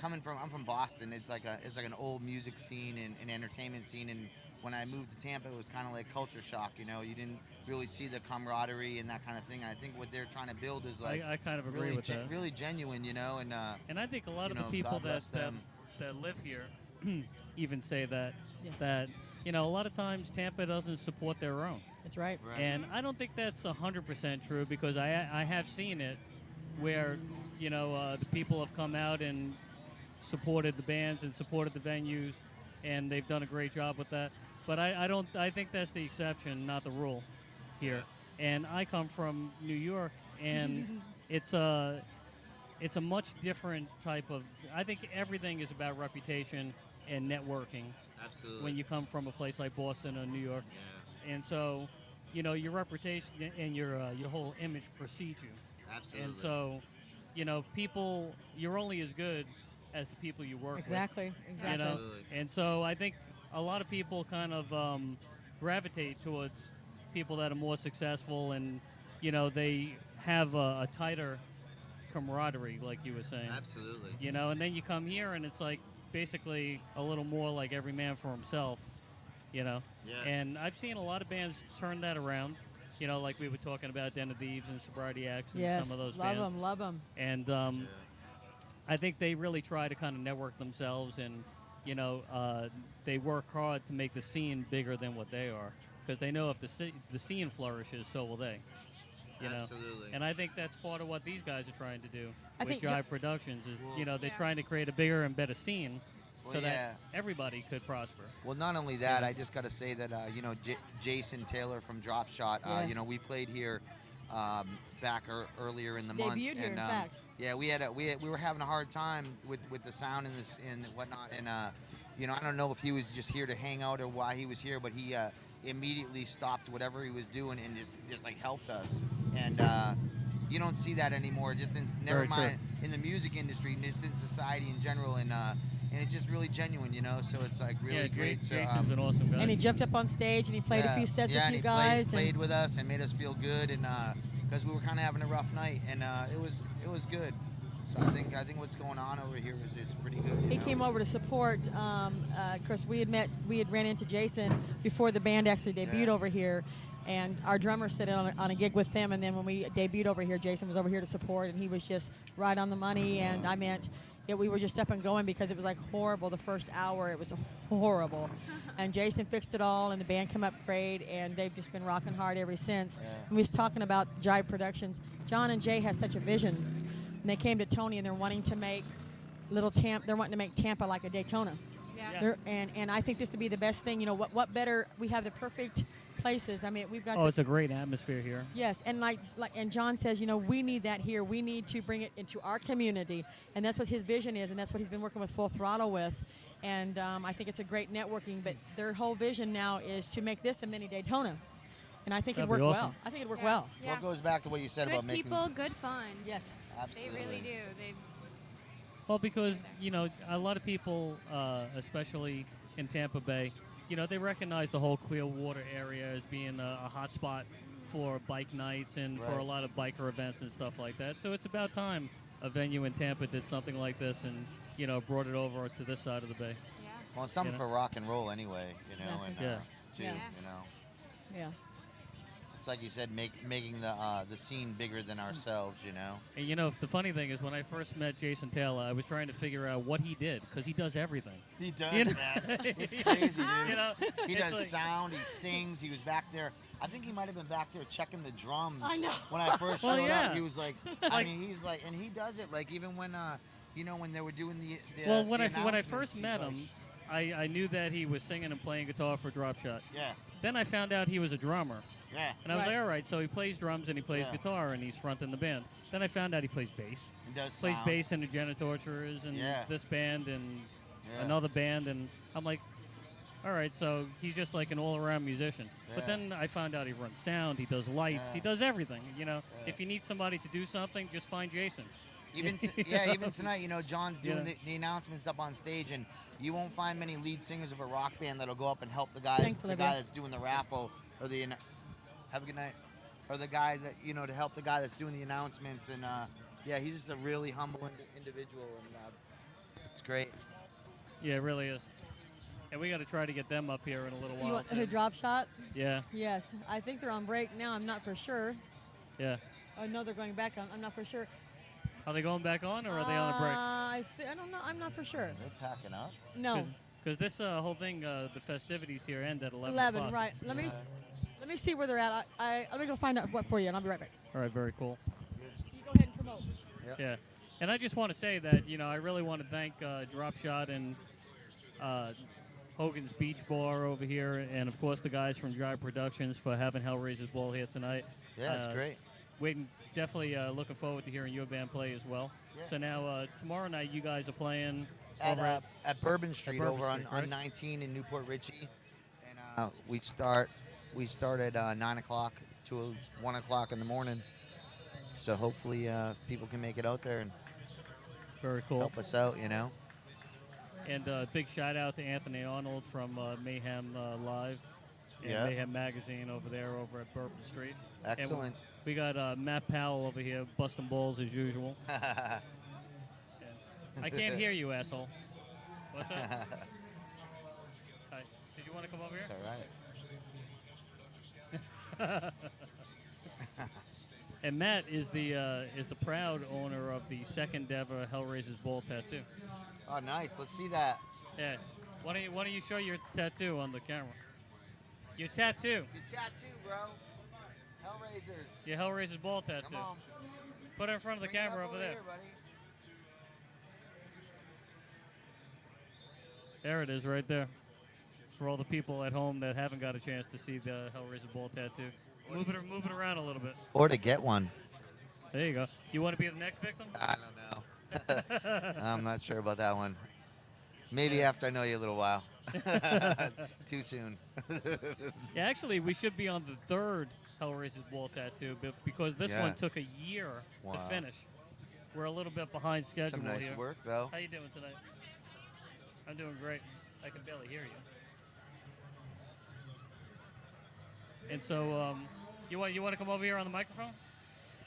Speaker 8: I'm from Boston. It's like an old music scene and entertainment scene. And when I moved to Tampa, it was kind of like culture shock. You didn't really see the camaraderie and that kind of thing. And I think what they're trying to build is like
Speaker 1: I kind of agree
Speaker 8: really
Speaker 1: with that.
Speaker 8: really genuine.
Speaker 1: And I think a lot of
Speaker 8: you
Speaker 1: the
Speaker 8: know,
Speaker 1: people
Speaker 8: God bless them.
Speaker 1: that live here even say that
Speaker 7: Yes.
Speaker 1: that a lot of times Tampa doesn't support their own.
Speaker 7: That's right.
Speaker 8: Right.
Speaker 1: And I don't think that's 100% true, because I have seen it where the people have come out and supported the bands and supported the venues, and they've done a great job with that. But I think that's the exception, not the rule here. And I come from New York, and it's a much different type of. I think everything is about reputation and networking
Speaker 8: Absolutely.
Speaker 1: when you come from a place like Boston or New York.
Speaker 8: Yeah.
Speaker 1: And so, your reputation and your whole image precedes you.
Speaker 8: Absolutely.
Speaker 1: And so, people, you're only as good as the people you work
Speaker 7: Exactly.
Speaker 1: with.
Speaker 7: Exactly.
Speaker 8: Absolutely.
Speaker 1: And so I think a lot of people kind of gravitate towards people that are more successful, and they have a tighter camaraderie, like you were saying.
Speaker 8: Absolutely.
Speaker 1: And then you come here, and it's like basically a little more like every man for himself.
Speaker 8: Yeah.
Speaker 1: And I've seen a lot of bands turn that around. Like we were talking about Den of Thieves and Sobriety Acts and
Speaker 7: Yes.
Speaker 1: some of those
Speaker 7: Love
Speaker 1: bands.
Speaker 7: them. Love them.
Speaker 1: And I think they really try to kind of network themselves, and they work hard to make the scene bigger than what they are, because they know if the scene flourishes, so will they.
Speaker 8: Absolutely.
Speaker 1: And I think that's part of what these guys are trying to do
Speaker 7: I
Speaker 1: with
Speaker 7: think
Speaker 1: Jive Productions is,
Speaker 8: Well-
Speaker 1: they're
Speaker 6: Yeah.
Speaker 1: trying to create a bigger and better scene so
Speaker 8: Well, yeah.
Speaker 1: that everybody could prosper.
Speaker 8: Well, not only that,
Speaker 1: Yeah.
Speaker 8: I just got to say that Jason Taylor from Drop Shot,
Speaker 7: Yes.
Speaker 8: we played here back earlier in the month.
Speaker 7: Debuted here,
Speaker 8: and,
Speaker 7: in fact.
Speaker 8: Yeah, we were having a hard time with the sound and this and whatnot. And I don't know if he was just here to hang out or why he was here, but he immediately stopped whatever he was doing and just like helped us. And you don't see that anymore. Just never
Speaker 1: Very true.
Speaker 8: mind in the music industry, just in society in general. And it's just really genuine, So it's like really
Speaker 1: Yeah,
Speaker 8: great. To,
Speaker 1: Jason's an awesome guy.
Speaker 7: And he jumped up on stage and he played a few sets with
Speaker 8: and
Speaker 7: you
Speaker 8: he
Speaker 7: guys.
Speaker 8: played with us and made us feel good, and because we were kind of having a rough night, and it was good. So I think what's going on over here is pretty good.
Speaker 7: He came over to support. Of course, we had ran into Jason before the band actually debuted
Speaker 8: Yeah.
Speaker 7: over here, and our drummer stood in on a gig with them. And then when we debuted over here, Jason was over here to support, and he was just right on the money. And I meant, we were just up and going because it was like horrible the first hour. It was horrible, and Jason fixed it all, and the band came up great, and they've just been rocking hard ever since.
Speaker 8: Yeah.
Speaker 7: And we was talking about Jive Productions. John and Jay has such a vision, and they came to Tony, and they're wanting to make They're wanting to make Tampa like a Daytona.
Speaker 6: Yeah.
Speaker 1: Yeah.
Speaker 7: And I think this would be the best thing. What better? We have the perfect places. I mean, we've got.
Speaker 1: Oh, it's a great atmosphere here.
Speaker 7: Yes, and like and John says, we need that here. We need to bring it into our community, and that's what his vision is, and that's what he's been working with Full Throttle with. And I think it's a great networking. But their whole vision now is to make this a mini Daytona, and I think it'd
Speaker 1: That'd
Speaker 7: work
Speaker 1: be
Speaker 7: well.
Speaker 1: awesome.
Speaker 7: I think it'd work
Speaker 6: Yeah.
Speaker 7: well.
Speaker 6: Yeah.
Speaker 8: Well, it goes back to what you said
Speaker 6: Good
Speaker 8: about making.
Speaker 6: people, good fun.
Speaker 7: Yes.
Speaker 6: They
Speaker 8: Absolutely.
Speaker 6: really do. They
Speaker 1: Well, because, a lot of people, especially in Tampa Bay, they recognize the whole Clearwater area as being a hot spot for bike nights and for a
Speaker 8: Right.
Speaker 1: lot of biker events and stuff like that. So it's about time a venue in Tampa did something like this and, brought it over to this side of the bay.
Speaker 6: yeah.
Speaker 8: Well, it's something
Speaker 1: You know?
Speaker 8: for rock and roll anyway, and
Speaker 1: Yeah.
Speaker 8: too,
Speaker 7: Yeah. Yeah.
Speaker 8: It's like you said, making the scene bigger than ourselves,
Speaker 1: And, the funny thing is when I first met Jason Taylor, I was trying to figure out what he did because he does everything.
Speaker 8: He does,
Speaker 1: You know?
Speaker 8: man. It's crazy, dude. He
Speaker 1: it's
Speaker 8: does
Speaker 1: like-
Speaker 8: sound. He sings. He was back there. I think he might have been back there checking the drums.
Speaker 7: I know.
Speaker 8: When I first
Speaker 1: Well,
Speaker 8: showed
Speaker 1: yeah.
Speaker 8: up, he was like, he's like, and he does it like even when when they were doing the
Speaker 1: Well, when
Speaker 8: the
Speaker 1: I
Speaker 8: announcements,
Speaker 1: first
Speaker 8: he's
Speaker 1: met
Speaker 8: like-
Speaker 1: him, I knew that he was singing and playing guitar for Drop Shot.
Speaker 8: Yeah,
Speaker 1: Then I found out he was a drummer.
Speaker 8: yeah.
Speaker 1: And I was
Speaker 7: Right.
Speaker 1: like, all right, so he plays drums and he plays
Speaker 8: Yeah.
Speaker 1: guitar and he's fronting the band. Then I found out he plays bass.
Speaker 8: He does
Speaker 1: Plays
Speaker 8: sound.
Speaker 1: bass in the Janitorturers and
Speaker 8: Yeah.
Speaker 1: this band and
Speaker 8: Yeah.
Speaker 1: another band. And I'm like, all right, so he's just like an all-around musician. But
Speaker 8: Yeah.
Speaker 1: then I found out he runs sound, he does lights, he
Speaker 8: Yeah.
Speaker 1: does everything. You know,
Speaker 8: Yeah.
Speaker 1: if you need somebody to do something, just find Jason.
Speaker 8: Even even tonight, John's doing the announcements up on stage, and you won't find many lead singers of a rock band that'll go up and help the guy
Speaker 7: Thanks, Olivia.
Speaker 8: that's doing the raffle or the have a good night, or the guy that to help the guy that's doing the announcements, and he's just a really humble individual, and it's great.
Speaker 1: Yeah, it really is. And we got to try to get them up here in a little
Speaker 7: You
Speaker 1: while.
Speaker 7: want
Speaker 1: too.
Speaker 7: who drop shot?
Speaker 1: Yeah,
Speaker 7: Yes, I think they're on break now. I'm not for sure.
Speaker 1: yeah.
Speaker 7: I know they're going back on. I'm not for sure.
Speaker 1: Are they going back on, or are they on a break?
Speaker 7: I don't know. I'm not for sure.
Speaker 8: They're packing up.
Speaker 7: No.
Speaker 1: Because this whole thing, the festivities here end at 11
Speaker 7: 11,
Speaker 1: o'clock.
Speaker 7: right. Let me see where they're at. Let me go find out what for you, and I'll be right back.
Speaker 1: All right, very cool.
Speaker 7: You go ahead and promote.
Speaker 1: Yeah. And I just want to say that, I really want to thank Drop Shot and Hogan's Beach Bar over here, and, of course, the guys from Drive Productions for having Hellraisers Ball here tonight.
Speaker 8: Yeah, it's great.
Speaker 1: Definitely looking forward to hearing your band play as well.
Speaker 8: Yeah.
Speaker 1: So now, tomorrow night, you guys are playing
Speaker 8: At,
Speaker 1: over
Speaker 8: at Bourbon Street
Speaker 1: Bourbon
Speaker 8: over
Speaker 1: Street,
Speaker 8: on
Speaker 1: right?
Speaker 8: 19 in Newport Richie, and we start at 9 o'clock to 1 o'clock in the morning. So hopefully people can make it out there and
Speaker 1: Very cool.
Speaker 8: help us out.
Speaker 1: And big shout out to Anthony Arnold from Mayhem Live and
Speaker 8: Yeah.
Speaker 1: Mayhem Magazine over at Bourbon Street.
Speaker 8: Excellent.
Speaker 1: And we got Matt Powell over here busting balls as usual. Yeah. I can't hear you, asshole. What's that? Hi. Did you want to come over
Speaker 8: It's
Speaker 1: here?
Speaker 8: all right.
Speaker 1: And Matt is the proud owner of the second ever Hellraisers Ball tattoo.
Speaker 8: Oh, nice. Let's see that.
Speaker 1: Yeah. Why don't you show your tattoo on the camera? Your tattoo.
Speaker 8: Your tattoo, bro. Hellraisers.
Speaker 1: Your Hellraisers Ball tattoo.
Speaker 8: Come on.
Speaker 1: Put it in front of the
Speaker 8: Bring it
Speaker 1: camera
Speaker 8: up
Speaker 1: over there.
Speaker 8: here, buddy.
Speaker 1: There it is, right there. For all the people at home that haven't got a chance to see the Hellraiser Ball tattoo, move it around a little bit.
Speaker 8: Or to get one.
Speaker 1: There you go. You want to be the next victim?
Speaker 8: I don't know. I'm not sure about that one. Maybe after I know you a little while. Too soon.
Speaker 1: Yeah, actually, we should be on the third Hellraiser's Ball tattoo, but because this
Speaker 8: Yeah.
Speaker 1: one took a year to
Speaker 8: Wow.
Speaker 1: finish. We're a little bit behind schedule
Speaker 8: Some nice
Speaker 1: here.
Speaker 8: work, though.
Speaker 1: How you doing tonight? I'm doing great. I can barely hear you. And so, you want to come over here on the microphone?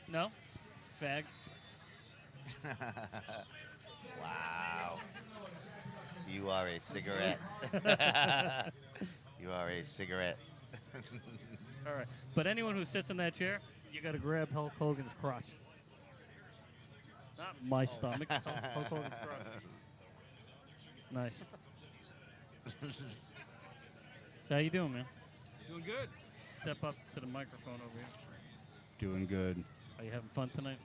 Speaker 1: No? Fag.
Speaker 8: Wow. You are a cigarette. You are a cigarette.
Speaker 1: All right. But anyone who sits in that chair, you got to grab Hulk Hogan's crotch. Not my stomach. Hulk Hogan's crotch. Nice. So how you doing, man?
Speaker 2: Doing good.
Speaker 1: Step up to the microphone over here.
Speaker 2: Doing good.
Speaker 1: Are you having fun tonight?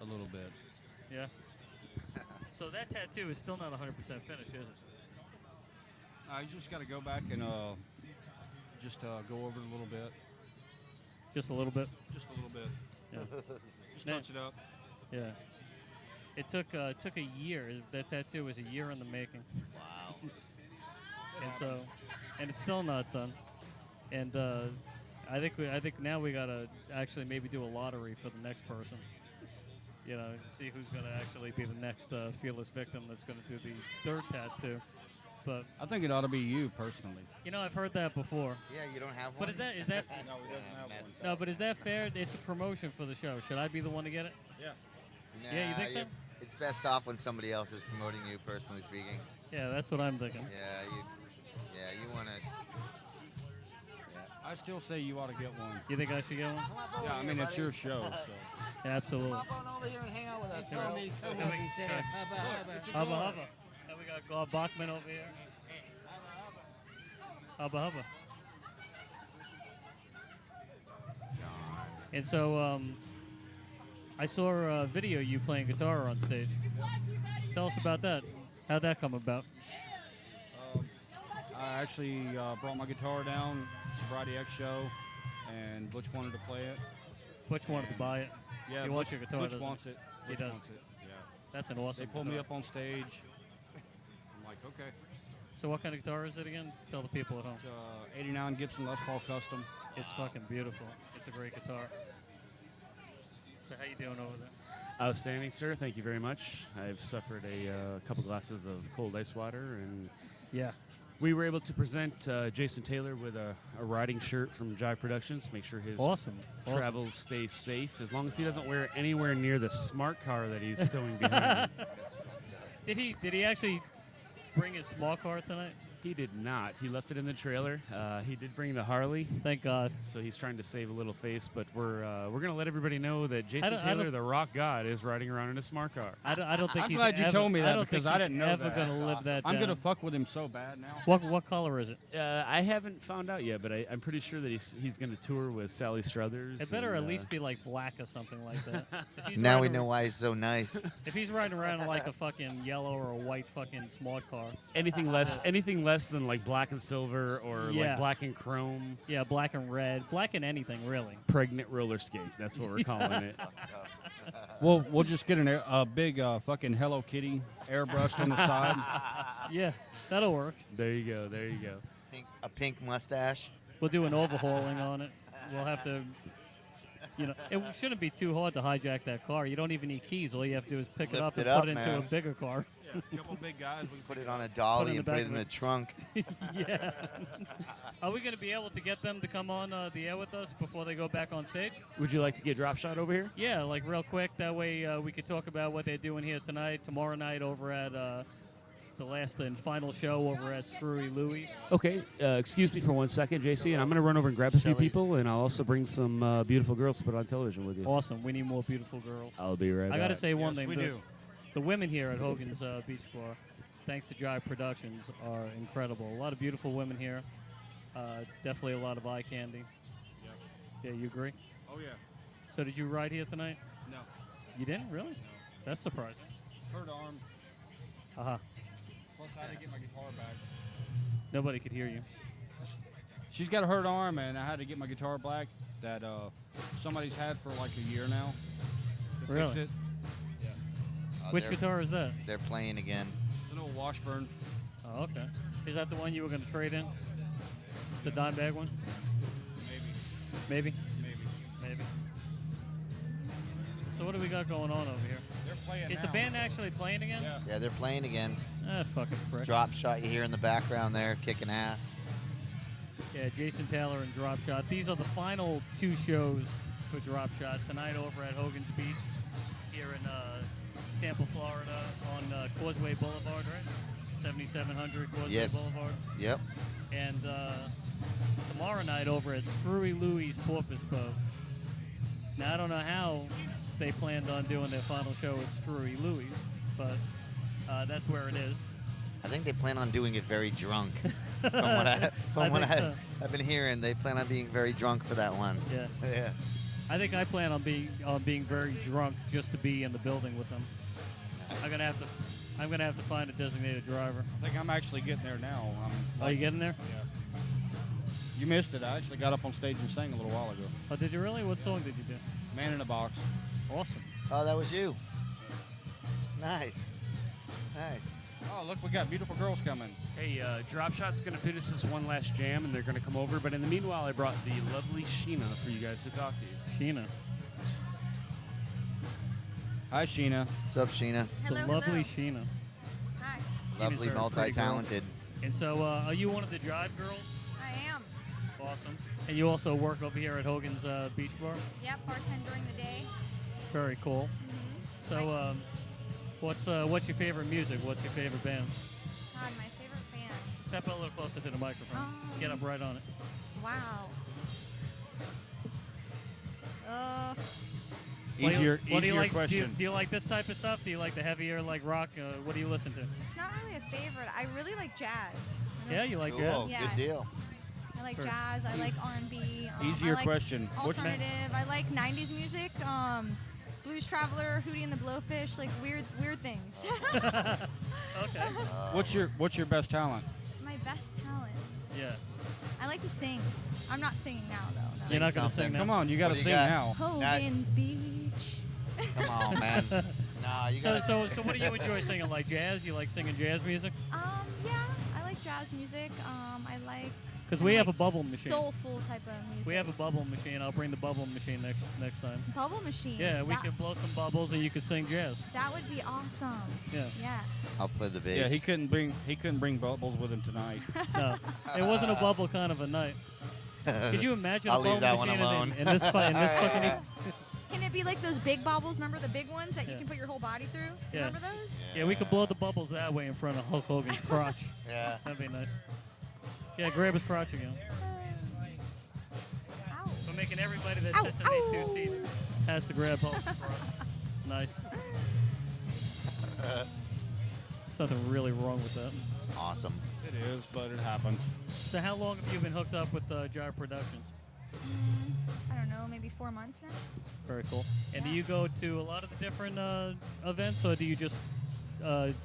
Speaker 2: A little bit.
Speaker 1: Yeah. So that tattoo is still not 100% finished, is it?
Speaker 2: I just got to go back and just go over it a little bit.
Speaker 1: Just a little bit.
Speaker 2: Just a little bit.
Speaker 1: Yeah.
Speaker 2: Just
Speaker 1: Man.
Speaker 2: touch it up.
Speaker 1: Yeah. It took a year. That tattoo was a year in the making.
Speaker 8: Wow.
Speaker 1: And it's still not done. And I think now we gotta actually maybe do a lottery for the next person. See who's gonna actually be the next fearless victim that's gonna do the third tattoo. But
Speaker 9: I think it ought to be you personally.
Speaker 1: I've heard that before.
Speaker 8: Yeah, you don't have one?
Speaker 1: But is that
Speaker 9: No, he doesn't have one.
Speaker 1: no? But is that fair? It's a promotion for the show. Should I be the one to get it?
Speaker 9: Yeah.
Speaker 1: Yeah, you think so?
Speaker 8: It's best off when somebody else is promoting you, personally speaking.
Speaker 1: Yeah, that's what I'm thinking.
Speaker 8: Yeah, you want to...
Speaker 9: I still say you ought to get one.
Speaker 1: You think I should get one?
Speaker 9: Yeah, I mean, it's your show, so.
Speaker 1: Yeah, absolutely.
Speaker 8: Come on over here and hang out with us,
Speaker 1: Sure.
Speaker 8: bro.
Speaker 1: Hubba hubba. And we got Bob Bachman over here. Hubba hubba. And so I saw a video of you playing guitar on stage. Tell us about that. How'd that come about?
Speaker 9: I actually brought my guitar down, Sobriety X show, and Butch wanted to play it.
Speaker 1: Butch wanted to buy it.
Speaker 9: Yeah,
Speaker 1: He wants your guitar,
Speaker 9: Butch
Speaker 1: doesn't
Speaker 9: wants it.
Speaker 1: He
Speaker 9: Butch
Speaker 1: does.
Speaker 9: wants it. Yeah.
Speaker 1: That's an awesome
Speaker 9: They pulled me
Speaker 1: guitar.
Speaker 9: up on stage. I'm like, okay.
Speaker 1: So what kind of guitar is it again? Tell the people at home.
Speaker 9: It's 89 Gibson Les Paul Custom.
Speaker 1: It's fucking beautiful. It's a great guitar. So how you doing over there?
Speaker 3: Outstanding, sir. Thank you very much. I've suffered a couple glasses of cold ice water, and
Speaker 1: Yeah.
Speaker 3: we were able to present Jason Taylor with a riding shirt from Jive Productions. Make sure his
Speaker 1: Awesome.
Speaker 3: travels stay safe, as long as he doesn't wear it anywhere near the smart car that he's towing behind him.
Speaker 1: Did he actually bring his small car tonight?
Speaker 3: He did not. He left it in the trailer. He did bring the Harley,
Speaker 1: Thank God.
Speaker 3: so he's trying to save a little face. But we're going to let everybody know that Jason
Speaker 1: I
Speaker 3: Taylor,
Speaker 1: don't-
Speaker 3: the rock god, is riding around in a smart car.
Speaker 1: I don't think
Speaker 9: I'm
Speaker 1: he's
Speaker 9: glad you
Speaker 1: ever,
Speaker 9: told me that
Speaker 1: I don't
Speaker 9: because
Speaker 1: think
Speaker 9: I
Speaker 1: he's
Speaker 9: didn't know
Speaker 1: ever
Speaker 9: that.
Speaker 1: gonna
Speaker 8: That's
Speaker 1: live
Speaker 8: awesome.
Speaker 1: that
Speaker 9: I'm
Speaker 1: down.
Speaker 9: gonna fuck with him so bad now.
Speaker 1: What color is it?
Speaker 3: I haven't found out yet, but I'm pretty sure that he's going to tour with Sally Struthers.
Speaker 1: It better
Speaker 3: and,
Speaker 1: at least be like black or something like that. If he's
Speaker 8: Now we
Speaker 1: riding
Speaker 8: know
Speaker 1: ar-
Speaker 8: why he's so nice.
Speaker 1: If he's riding around in like a fucking yellow or a white fucking smart car,
Speaker 3: anything less than like black and silver or
Speaker 1: Yeah.
Speaker 3: like black and chrome.
Speaker 1: yeah, black and red, black and anything really.
Speaker 3: Pregnant roller skate. That's what we're calling it.
Speaker 9: We'll just get a big fucking Hello Kitty airbrushed on the side.
Speaker 1: Yeah, that'll work.
Speaker 3: There you go. There you go.
Speaker 8: A pink mustache.
Speaker 1: We'll do an overhauling on it. We'll have to, it shouldn't be too hard to hijack that car. You don't even need keys. All you have to do is pick it
Speaker 8: Lift
Speaker 1: up
Speaker 8: it
Speaker 1: and
Speaker 8: up,
Speaker 1: put it into a
Speaker 8: man.
Speaker 1: bigger car.
Speaker 9: A couple big guys.
Speaker 8: Put it on a dolly
Speaker 1: in the
Speaker 8: and put
Speaker 1: back
Speaker 8: it
Speaker 1: of
Speaker 8: in the
Speaker 1: it.
Speaker 8: trunk.
Speaker 1: Yeah. Are we going to be able to get them to come on the air with us before they go back on stage?
Speaker 3: Would you like to get drop shot over here?
Speaker 1: Yeah, like real quick. That way we could talk about what they're doing here tonight, tomorrow night over at the last and final show over at Screwy Louie's.
Speaker 3: Okay. Excuse me for 1 second, JC, and I'm going to run over and grab a few
Speaker 8: Shelley's.
Speaker 3: people, and I'll also bring some beautiful girls to put on television with you.
Speaker 1: Awesome. We need more beautiful girls.
Speaker 3: I'll be right back.
Speaker 1: I got to say one
Speaker 9: Yes,
Speaker 1: thing.
Speaker 9: we
Speaker 1: the,
Speaker 9: do.
Speaker 1: the women here at Hogan's Beach Bar, thanks to Jive Productions, are incredible. A lot of beautiful women here. Definitely a lot of eye candy. Yeah, you agree?
Speaker 9: Oh yeah.
Speaker 1: So did you ride here tonight?
Speaker 9: No.
Speaker 1: You didn't? Really? That's surprising.
Speaker 9: Hurt arm.
Speaker 1: Uh-huh.
Speaker 9: Plus I had to get my guitar back.
Speaker 1: Nobody could hear you.
Speaker 9: She's got a hurt arm, and I had to get my guitar back that somebody's had for like a year now. To
Speaker 1: Really?
Speaker 9: Fix it.
Speaker 8: Oh,
Speaker 1: Which
Speaker 8: they're-
Speaker 1: guitar is that?
Speaker 8: They're playing again.
Speaker 9: It's an old Washburn.
Speaker 1: Oh, okay. Is that the one you were going to trade in? The dime bag one?
Speaker 9: Maybe.
Speaker 1: Maybe? Maybe. So what do we got going on over here?
Speaker 9: They're playing
Speaker 1: Is the
Speaker 9: now,
Speaker 1: band
Speaker 9: so-
Speaker 1: actually playing again?
Speaker 9: Yeah.
Speaker 8: Yeah, they're playing again.
Speaker 1: Ah, fucking prick.
Speaker 8: Drop shot you hear in the background there, kicking ass.
Speaker 1: Yeah, Jason Taylor and Drop Shot. These are the final two shows for Drop Shot. Tonight over at Hogan's Beach here in Tampa, Florida on Causeway Boulevard, right? 7700 Causeway
Speaker 8: Yes.
Speaker 1: Boulevard.
Speaker 8: Yep.
Speaker 1: And tomorrow night over at Screwy Louie's Porpoise Cove. Now, I don't know how they planned on doing their final show at Screwy Louie's, but that's where it is.
Speaker 8: I think they plan on doing it very drunk. From
Speaker 1: I
Speaker 8: what
Speaker 1: think so.
Speaker 8: I've been hearing, they plan on being very drunk for that one.
Speaker 1: Yeah.
Speaker 8: Yeah.
Speaker 1: I think I plan on being very drunk just to be in the building with them. I'm gonna have to find a designated driver.
Speaker 9: I think I'm actually getting there now.
Speaker 1: Oh, you getting there?
Speaker 9: Yeah. You missed it. I actually got up on stage and sang a little while ago.
Speaker 1: Oh, did you really? What song did you do?
Speaker 9: Man in a Box.
Speaker 1: Awesome.
Speaker 8: Oh, that was you. Nice. Nice.
Speaker 9: Oh, look, we got beautiful girls coming.
Speaker 3: Hey, Drop Shot's going to finish this one last jam, and they're going to come over. But in the meanwhile, I brought the lovely Sheena for you guys to talk to you.
Speaker 1: Sheena.
Speaker 9: Hi, Sheena.
Speaker 8: What's up, Sheena?
Speaker 6: Hello,
Speaker 1: The lovely
Speaker 6: hello.
Speaker 1: Sheena.
Speaker 6: Hi.
Speaker 1: Sheena's
Speaker 8: Lovely,
Speaker 1: very pretty girl.
Speaker 8: multi-talented.
Speaker 1: And so, are you one of the Jive girls?
Speaker 6: I am.
Speaker 1: Awesome. And you also work over here at Hogan's Beach Bar?
Speaker 6: Yep, bartend during the day.
Speaker 1: Very cool. So, what's your favorite music? What's your favorite band?
Speaker 6: God, my favorite band.
Speaker 1: Step a little closer to the microphone. Get up right on it.
Speaker 6: Wow.
Speaker 9: Easier
Speaker 1: What do you like?
Speaker 9: question.
Speaker 1: Do you like this type of stuff? Do you like the heavier, like rock? What do you listen to?
Speaker 6: It's not really a favorite. I really like jazz. I
Speaker 1: Yeah,
Speaker 6: know-
Speaker 1: you like
Speaker 8: Cool.
Speaker 1: jazz?
Speaker 6: Yeah.
Speaker 8: Good deal.
Speaker 6: I like
Speaker 1: Sure.
Speaker 6: jazz. I like R&B.
Speaker 9: Easier
Speaker 6: I like
Speaker 9: question. Which band?
Speaker 6: Alternative. I like 90s music. Blues Traveler, Hootie and the Blowfish, like weird things.
Speaker 1: Okay.
Speaker 9: What's your best talent?
Speaker 6: My best talent.
Speaker 1: Yeah.
Speaker 6: I like to sing. I'm not singing now though. No.
Speaker 8: Sing
Speaker 1: You're not gonna
Speaker 8: something.
Speaker 1: sing now.
Speaker 9: Come on, you got to
Speaker 8: What do you
Speaker 9: sing
Speaker 8: got?
Speaker 9: now.
Speaker 6: Hogan's Beach.
Speaker 8: Come on, man. Nah, you
Speaker 1: So,
Speaker 8: got
Speaker 1: so what do you enjoy singing? Like jazz? You like singing jazz music?
Speaker 6: Yeah, I like
Speaker 10: like jazz music. I like
Speaker 1: Because we have a bubble machine.
Speaker 10: soulful type of music.
Speaker 1: We have a bubble machine. I'll bring the bubble machine next time.
Speaker 10: bubble machine.
Speaker 1: Yeah, we
Speaker 10: that,
Speaker 1: could blow some bubbles and you could sing jazz.
Speaker 10: that would be awesome.
Speaker 1: Yeah.
Speaker 10: Yeah.
Speaker 8: I'll play the bass.
Speaker 9: Yeah, he couldn't bring bubbles with him tonight.
Speaker 1: No, it wasn't a bubble kind of a night. Could you imagine
Speaker 8: I'll
Speaker 1: a bubble
Speaker 8: leave that one
Speaker 1: machine
Speaker 8: alone.
Speaker 1: in this fucking?
Speaker 10: Can it be like those big bubbles? Remember the big ones that you
Speaker 1: Yeah.
Speaker 10: can put your whole body through?
Speaker 1: Yeah.
Speaker 10: Remember those?
Speaker 1: Yeah, we could blow the bubbles that way in front of Hulk Hogan's crotch.
Speaker 8: Yeah.
Speaker 1: That'd be nice. Yeah, grab his crotch again.
Speaker 10: Ow.
Speaker 1: We're making everybody that
Speaker 10: Ow,
Speaker 1: sits in these two seats has to grab Hulk's crotch. Nice. Something really wrong with that.
Speaker 8: It's awesome.
Speaker 9: It is, but it happens.
Speaker 1: So how long have you been hooked up with Jive Productions?
Speaker 10: I don't know, maybe 4 months now.
Speaker 1: Very cool. And do
Speaker 10: Yeah.
Speaker 1: you go to a lot of the different events, or do you just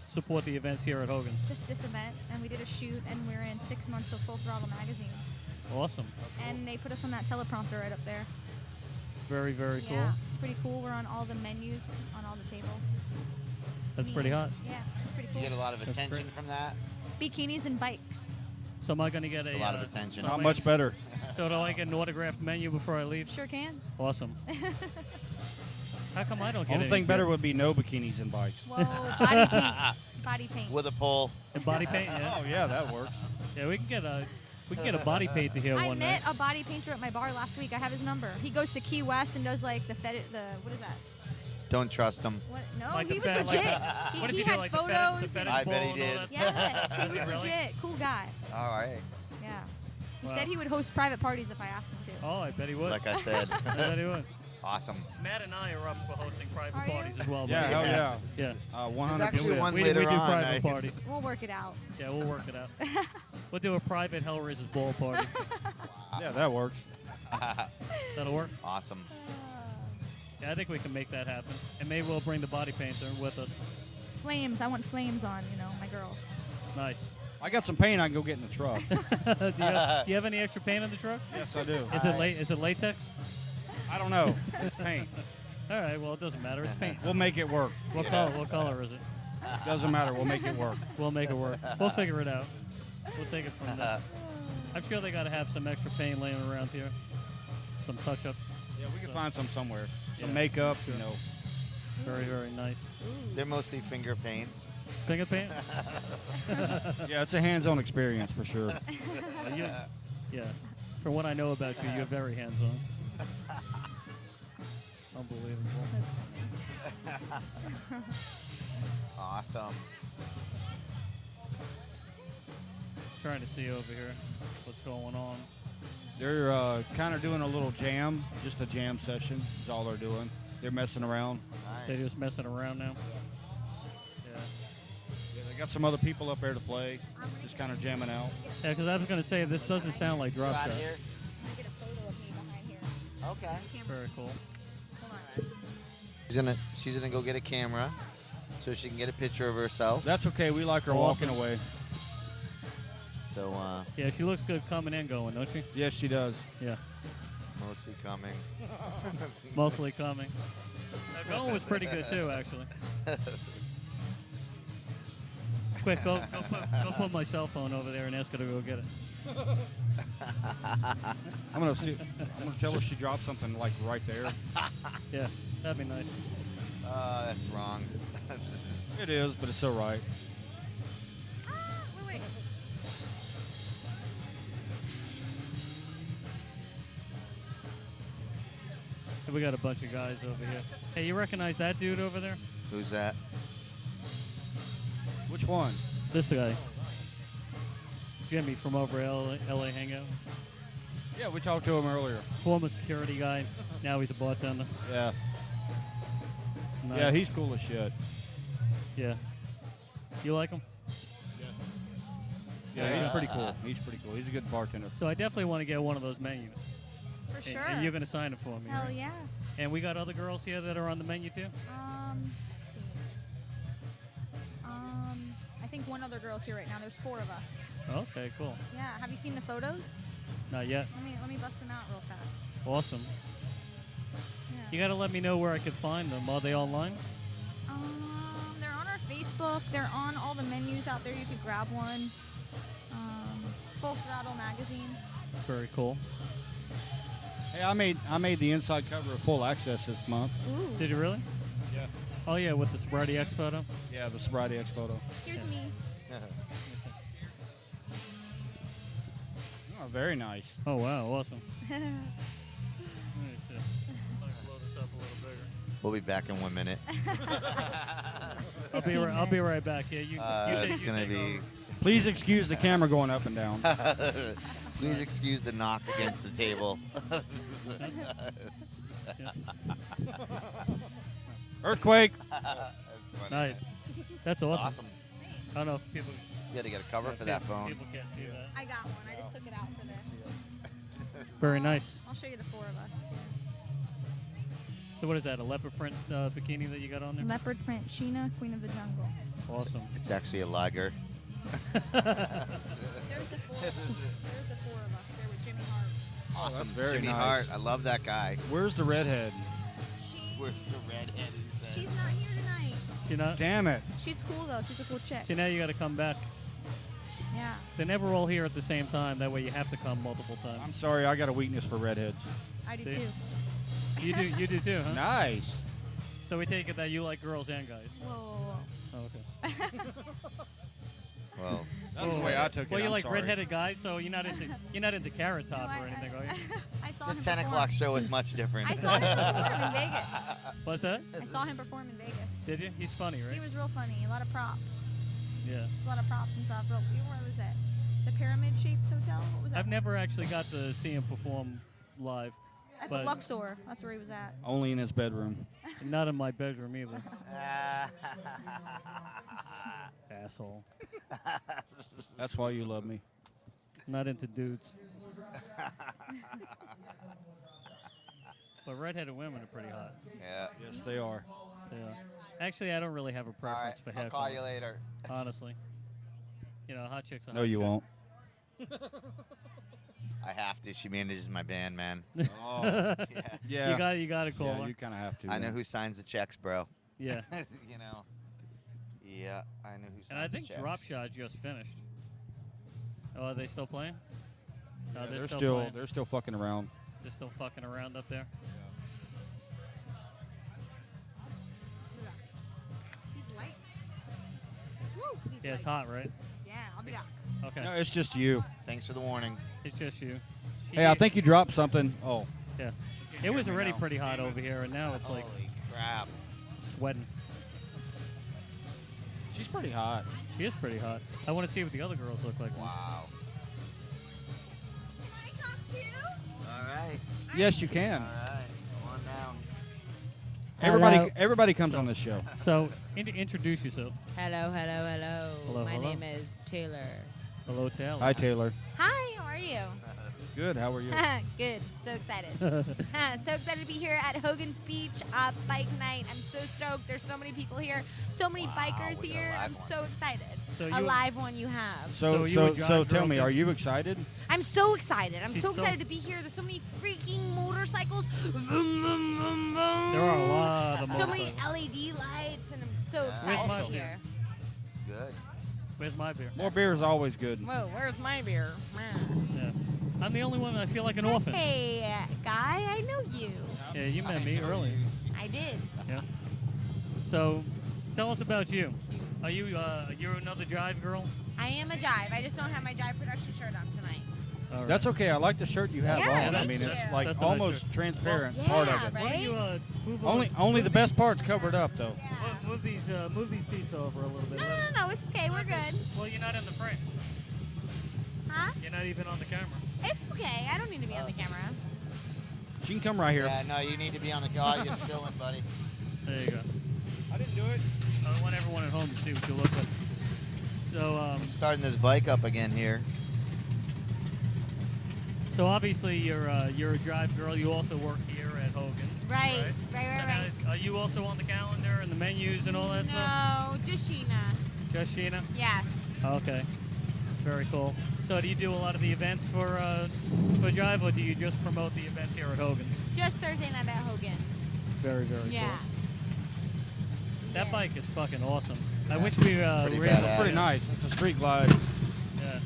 Speaker 1: support the events here at Hogan's?
Speaker 10: Just this event, and we did a shoot, and we're in 6 months of Full Throttle magazine.
Speaker 1: Awesome.
Speaker 10: And they put us on that teleprompter right up there.
Speaker 1: Very, very cool.
Speaker 10: Yeah, it's pretty cool. We're on all the menus, on all the tables.
Speaker 1: That's
Speaker 10: Me
Speaker 1: pretty
Speaker 10: and-
Speaker 1: hot.
Speaker 10: Yeah, it's pretty
Speaker 8: You
Speaker 10: cool.
Speaker 8: get a lot of
Speaker 1: That's
Speaker 8: attention
Speaker 1: great.
Speaker 8: from that.
Speaker 10: Bikinis and bikes.
Speaker 1: So am I going to get
Speaker 8: It's a lot of attention.
Speaker 1: so
Speaker 9: Not
Speaker 1: am I-
Speaker 9: much better.
Speaker 1: So do I get an autographed menu before I leave?
Speaker 10: Sure can.
Speaker 1: Awesome. How come I don't get
Speaker 9: Only
Speaker 1: any
Speaker 9: thing better
Speaker 1: gift?
Speaker 9: would be no bikinis and bikes.
Speaker 10: Whoa, body paint. Body paint.
Speaker 8: With a pole.
Speaker 1: And body paint? Yeah.
Speaker 9: Oh yeah, that works.
Speaker 1: Yeah, we can get a body paint to here
Speaker 10: I
Speaker 1: one
Speaker 10: met
Speaker 1: night.
Speaker 10: a body painter at my bar last week. I have his number. He goes to Key West and does like the what is that?
Speaker 8: Don't trust him.
Speaker 10: What? No,
Speaker 1: Like
Speaker 10: he
Speaker 1: the
Speaker 10: was
Speaker 1: fed-
Speaker 10: legit.
Speaker 1: like the- what does
Speaker 10: he
Speaker 1: he do,
Speaker 10: had
Speaker 1: like the
Speaker 10: photos.
Speaker 1: fetish- the
Speaker 10: and-
Speaker 8: I
Speaker 1: ball
Speaker 8: bet he
Speaker 1: and all
Speaker 8: did.
Speaker 1: that
Speaker 10: yes, he
Speaker 1: Is
Speaker 10: was
Speaker 1: it really?
Speaker 10: legit. Cool guy.
Speaker 8: All right.
Speaker 10: Yeah. He
Speaker 1: Wow.
Speaker 10: said he would host private parties if I asked him to.
Speaker 1: Oh, I bet he would.
Speaker 8: Like I said.
Speaker 1: I bet he would.
Speaker 8: Awesome.
Speaker 1: Matt and I are up for hosting private
Speaker 10: Are you?
Speaker 1: parties as well.
Speaker 9: Yeah,
Speaker 1: buddy.
Speaker 9: hell yeah.
Speaker 1: Yeah.
Speaker 8: There's
Speaker 9: 100.
Speaker 8: actually
Speaker 1: we,
Speaker 8: one
Speaker 1: we,
Speaker 8: later
Speaker 1: we do
Speaker 8: on.
Speaker 1: private parties.
Speaker 10: We'll work it out.
Speaker 1: Yeah, we'll work it out. We'll do a private Hellraisers ball party.
Speaker 9: Yeah, that works.
Speaker 1: That'll work.
Speaker 8: Awesome.
Speaker 1: Yeah, I think we can make that happen. And maybe we'll bring the body painter with us.
Speaker 10: Flames. I want flames on, my girls.
Speaker 1: Nice.
Speaker 9: I got some paint I can go get in the truck.
Speaker 1: Do you have any extra paint in the truck?
Speaker 9: Yes, I do.
Speaker 1: Is it latex?
Speaker 9: I don't know. It's paint.
Speaker 1: All right. Well, it doesn't matter. It's paint.
Speaker 9: We'll make it work.
Speaker 1: What color? What color is it?
Speaker 9: Doesn't matter. We'll make it work.
Speaker 1: We'll make it work. We'll figure it out. We'll take it from there. I'm sure they got to have some extra paint laying around here. Some touch-up.
Speaker 9: Yeah, we can find some somewhere. Some
Speaker 1: Yeah,
Speaker 9: makeup,
Speaker 1: sure. Very, very nice.
Speaker 8: They're mostly finger paints.
Speaker 1: Finger paint?
Speaker 9: Yeah, it's a hands-on experience for sure.
Speaker 1: Yeah. From what I know about you, you're very hands-on. Unbelievable.
Speaker 8: Awesome.
Speaker 1: Trying to see over here what's going on.
Speaker 9: They're kind of doing a little jam, just a jam session is all they're doing. They're messing around.
Speaker 1: They're
Speaker 8: Nice.
Speaker 1: just messing around now. Yeah.
Speaker 9: Yeah, they got some other people up there to play, just kind of jamming out.
Speaker 1: Yeah, because I was going to say, this doesn't sound like drop
Speaker 8: You
Speaker 1: shot.
Speaker 8: out here?
Speaker 10: Get a photo of me behind here.
Speaker 8: Okay.
Speaker 1: Very cool.
Speaker 10: Hold on.
Speaker 8: She's gonna go get a camera so she can get a picture of herself.
Speaker 9: That's okay. We like her walking
Speaker 1: Awesome.
Speaker 9: away.
Speaker 8: So
Speaker 1: Yeah, she looks good coming and going, don't she?
Speaker 9: Yes, she does.
Speaker 1: Yeah.
Speaker 8: mostly coming.
Speaker 1: Mostly coming. Going was pretty good, too, actually. Quick, go put my cell phone over there and ask her to go get it.
Speaker 9: I'm gonna tell her she dropped something like right there.
Speaker 1: Yeah, that'd be nice.
Speaker 8: That's wrong.
Speaker 9: It is, but it's all right.
Speaker 10: Wait.
Speaker 1: We got a bunch of guys over here. Hey, you recognize that dude over there?
Speaker 8: Who's that?
Speaker 9: Which one?
Speaker 1: This guy. Jimmy from over LA Hangout.
Speaker 9: Yeah, we talked to him earlier.
Speaker 1: Former security guy. Now he's a bartender.
Speaker 9: Yeah.
Speaker 1: Nice.
Speaker 9: Yeah, he's cool as shit.
Speaker 1: Yeah. You like him?
Speaker 9: Yeah, he's pretty cool. He's pretty cool. He's a good bartender.
Speaker 1: So I definitely want to get one of those menus.
Speaker 10: For
Speaker 1: And-
Speaker 10: sure.
Speaker 1: And you're going to sign it for me.
Speaker 10: Hell
Speaker 1: right?
Speaker 10: yeah.
Speaker 1: And we got other girls here that are on the menu too?
Speaker 10: Let's see. I think one other girl's here right now. There's 4 of us.
Speaker 1: Okay, cool.
Speaker 10: Yeah. Have you seen the photos?
Speaker 1: Not yet.
Speaker 10: Let me bust them out real fast.
Speaker 1: Awesome.
Speaker 10: Yeah.
Speaker 1: You got to let me know where I can find them. Are they online?
Speaker 10: They're on our Facebook. They're on all the menus out there. You could grab one. Full Throttle magazine.
Speaker 1: Very cool.
Speaker 9: Hey, I made the inside cover of Full Access this month.
Speaker 10: Ooh.
Speaker 1: Did you really?
Speaker 9: Yeah.
Speaker 1: Oh yeah, with the Sobriety X photo.
Speaker 9: Yeah, the Sobriety X photo.
Speaker 10: Here's me.
Speaker 9: Oh, very nice.
Speaker 1: Oh wow, awesome. Let me see. Let me blow this up a little bigger.
Speaker 8: We'll be back in 1 minute.
Speaker 1: I'll be right back. Yeah, you.
Speaker 8: It's gonna be.
Speaker 9: Please excuse the camera going up and down.
Speaker 8: Please excuse the knock against the table.
Speaker 9: Earthquake.
Speaker 8: That's funny.
Speaker 1: Nice. That's awesome.
Speaker 8: Awesome.
Speaker 1: I don't know if people.
Speaker 8: You had to get a cover for that phone.
Speaker 1: People can't see that.
Speaker 10: I got one. I just took it out for this.
Speaker 1: Very nice.
Speaker 10: I'll show you the 4 of us here.
Speaker 1: So what is that? A leopard print bikini that you got on there?
Speaker 10: Leopard print Sheena, Queen of the Jungle.
Speaker 1: Awesome.
Speaker 8: It's actually a lager.
Speaker 10: There's the 4 of us. There's the 4 of us. There with Jimmy Hart.
Speaker 8: Awesome.
Speaker 9: very
Speaker 8: Jimmy
Speaker 9: nice.
Speaker 8: Hart. I love that guy.
Speaker 9: Where's the redhead?
Speaker 8: Where's the redhead? He said.
Speaker 10: She's not here tonight.
Speaker 1: You know.
Speaker 9: Damn it.
Speaker 10: She's cool though. She's a cool chick.
Speaker 1: See, now you got to come back.
Speaker 10: Yeah.
Speaker 1: They're never all here at the same time. That way you have to come multiple times.
Speaker 9: I'm sorry, I got a weakness for redheads.
Speaker 10: I do
Speaker 1: See?
Speaker 10: too.
Speaker 1: You do too, huh?
Speaker 9: Nice.
Speaker 1: So we take it that you like girls and guys.
Speaker 10: Whoa.
Speaker 1: Oh, okay.
Speaker 8: Well,
Speaker 9: That's the way I took it.
Speaker 1: Well, you
Speaker 9: I'm
Speaker 1: like
Speaker 9: sorry.
Speaker 1: redheaded guys, so you're not into Carrot Top or anything, are you?
Speaker 10: I saw
Speaker 8: the
Speaker 10: him
Speaker 8: 10
Speaker 10: perform.
Speaker 8: o'clock show is much different.
Speaker 10: I saw him perform in Vegas.
Speaker 1: What's that?
Speaker 10: I saw him perform in Vegas.
Speaker 1: Did you? He's funny, right?
Speaker 10: He was real funny. A lot of props.
Speaker 1: Yeah.
Speaker 10: There's a lot of props and stuff. But where was it? The pyramid-shaped hotel? What was that?
Speaker 1: I've never actually got to see him perform live.
Speaker 10: At the
Speaker 1: but
Speaker 10: Luxor. That's where he was at.
Speaker 9: Only in his bedroom.
Speaker 1: Not in my bedroom either. Asshole.
Speaker 9: That's why you love me.
Speaker 1: Not into dudes. But redheaded women are pretty hot.
Speaker 8: Yeah.
Speaker 9: Yes, they are.
Speaker 1: They are. Actually, I don't really have a
Speaker 8: All right.
Speaker 1: preference for hair
Speaker 8: I'll call
Speaker 1: color.
Speaker 8: you later.
Speaker 1: Honestly. You know, hot chicks are
Speaker 9: No,
Speaker 1: hot
Speaker 9: you
Speaker 1: chick.
Speaker 9: won't.
Speaker 8: I have to. She manages my band, man.
Speaker 9: Oh.
Speaker 8: Yeah.
Speaker 9: Yeah.
Speaker 1: You got to call
Speaker 9: Yeah,
Speaker 1: her.
Speaker 9: you kind of have to.
Speaker 8: I know
Speaker 9: man.
Speaker 8: who signs the checks, bro.
Speaker 1: Yeah.
Speaker 8: You know. Yeah, I know who signs
Speaker 1: And I think
Speaker 8: the checks.
Speaker 1: Drop Shot just finished. Oh, are they still playing? No,
Speaker 9: Yeah,
Speaker 1: they're,
Speaker 9: they're
Speaker 1: still
Speaker 9: still
Speaker 1: playing.
Speaker 9: they're still fucking around.
Speaker 1: They're still fucking around up there.
Speaker 10: These lights. Woo, these
Speaker 1: Yeah, it's
Speaker 10: lights.
Speaker 1: hot, right?
Speaker 10: Yeah, I'll be back.
Speaker 1: Okay.
Speaker 9: No, it's just you.
Speaker 8: Thanks for the warning.
Speaker 1: It's just you.
Speaker 9: Hey, I think you dropped something. Oh.
Speaker 1: Yeah. It was
Speaker 9: hear me
Speaker 1: already
Speaker 9: now.
Speaker 1: pretty hot over here, and now it's like
Speaker 8: Holy crap.
Speaker 1: sweating.
Speaker 9: She's pretty hot.
Speaker 1: She is pretty hot. I want to see what the other girls look like.
Speaker 8: Wow.
Speaker 10: Can I talk to you?
Speaker 8: All right.
Speaker 9: Yes, you can.
Speaker 8: All right. Come on down.
Speaker 9: Everybody comes on this show.
Speaker 1: So, introduce yourself.
Speaker 11: Hello, hello, hello.
Speaker 1: Hello,
Speaker 11: My
Speaker 1: hello.
Speaker 11: name is Taylor.
Speaker 1: Hello, Taylor.
Speaker 9: Hi, Taylor.
Speaker 11: Hi, how are you?
Speaker 9: Good. How are you?
Speaker 11: Good. So excited. So excited to be here at Hogans Beach Bike Night. I'm so stoked. There's so many people here. So many bikers
Speaker 8: we got a
Speaker 11: here.
Speaker 8: live
Speaker 11: I'm
Speaker 8: one.
Speaker 11: so excited.
Speaker 1: So
Speaker 11: A
Speaker 1: you-
Speaker 11: live one you have.
Speaker 1: So
Speaker 9: So
Speaker 1: you a
Speaker 9: so
Speaker 1: jive
Speaker 9: so
Speaker 1: girl
Speaker 9: tell me,
Speaker 1: too?
Speaker 9: are you excited?
Speaker 11: I'm so excited. I'm
Speaker 1: She's
Speaker 11: so
Speaker 1: so-
Speaker 11: excited to be here. There's so many freaking motorcycles. Vroom, vroom, vroom, vroom.
Speaker 1: There are a lot of
Speaker 11: So many
Speaker 1: motorcycles.
Speaker 11: LED lights, and I'm so
Speaker 8: Yeah.
Speaker 11: excited
Speaker 1: Where's
Speaker 11: to
Speaker 1: my
Speaker 11: be here.
Speaker 8: Good.
Speaker 1: Where's my beer?
Speaker 9: More beer is always good.
Speaker 11: Whoa, where's my beer?
Speaker 1: Yeah. I'm the only one I feel like an orphan.
Speaker 11: Hey, guy, I know you.
Speaker 1: Yeah, you met me earlier.
Speaker 11: I did.
Speaker 1: Yeah. So, tell us about you. Are you you're another jive girl?
Speaker 11: I am a jive. I just don't have my jive production shirt on tonight.
Speaker 1: All right.
Speaker 9: That's okay. I like the shirt you have
Speaker 11: Yeah,
Speaker 9: on. I
Speaker 11: thank
Speaker 9: mean, it's
Speaker 11: you.
Speaker 9: like
Speaker 1: That's a nice
Speaker 9: almost
Speaker 1: shirt.
Speaker 9: transparent
Speaker 11: Well,
Speaker 9: part of
Speaker 11: yeah,
Speaker 9: it.
Speaker 1: Why don't
Speaker 11: right?
Speaker 1: you move over?
Speaker 9: Only the best parts covered up though.
Speaker 11: Yeah.
Speaker 1: Move these seats over a little bit.
Speaker 11: No, no, no, no. It's okay. We're good.
Speaker 1: Well, you're not in the frame.
Speaker 11: Huh?
Speaker 1: You're not even on the camera.
Speaker 11: It's okay. I don't need to be on the camera.
Speaker 9: She can come right here.
Speaker 8: Yeah, no, you need to be on the God. You're spilling, buddy.
Speaker 1: There you go.
Speaker 9: I didn't do it.
Speaker 1: I want everyone at home to see what you look like. So,
Speaker 8: Starting this bike up again here.
Speaker 1: so obviously you're a jive girl. You also work here at Hogan's.
Speaker 11: Right,
Speaker 1: Right.
Speaker 11: right,
Speaker 1: So
Speaker 11: right.
Speaker 1: now, are you also on the calendar and the menus and all that stuff?
Speaker 11: No, just Sheena.
Speaker 1: Just Sheena?
Speaker 11: Yes.
Speaker 1: Okay. Very cool. So do you do a lot of the events for Jive, or do you just promote the events here at Hogan's?
Speaker 11: Just Thursday night at Hogan.
Speaker 1: Very, very
Speaker 11: Yeah.
Speaker 1: cool. That
Speaker 11: Yeah.
Speaker 1: bike is fucking awesome. I wish we
Speaker 8: pretty
Speaker 1: were able
Speaker 8: badass.
Speaker 9: It's pretty nice. It's a street glide.
Speaker 1: Yeah.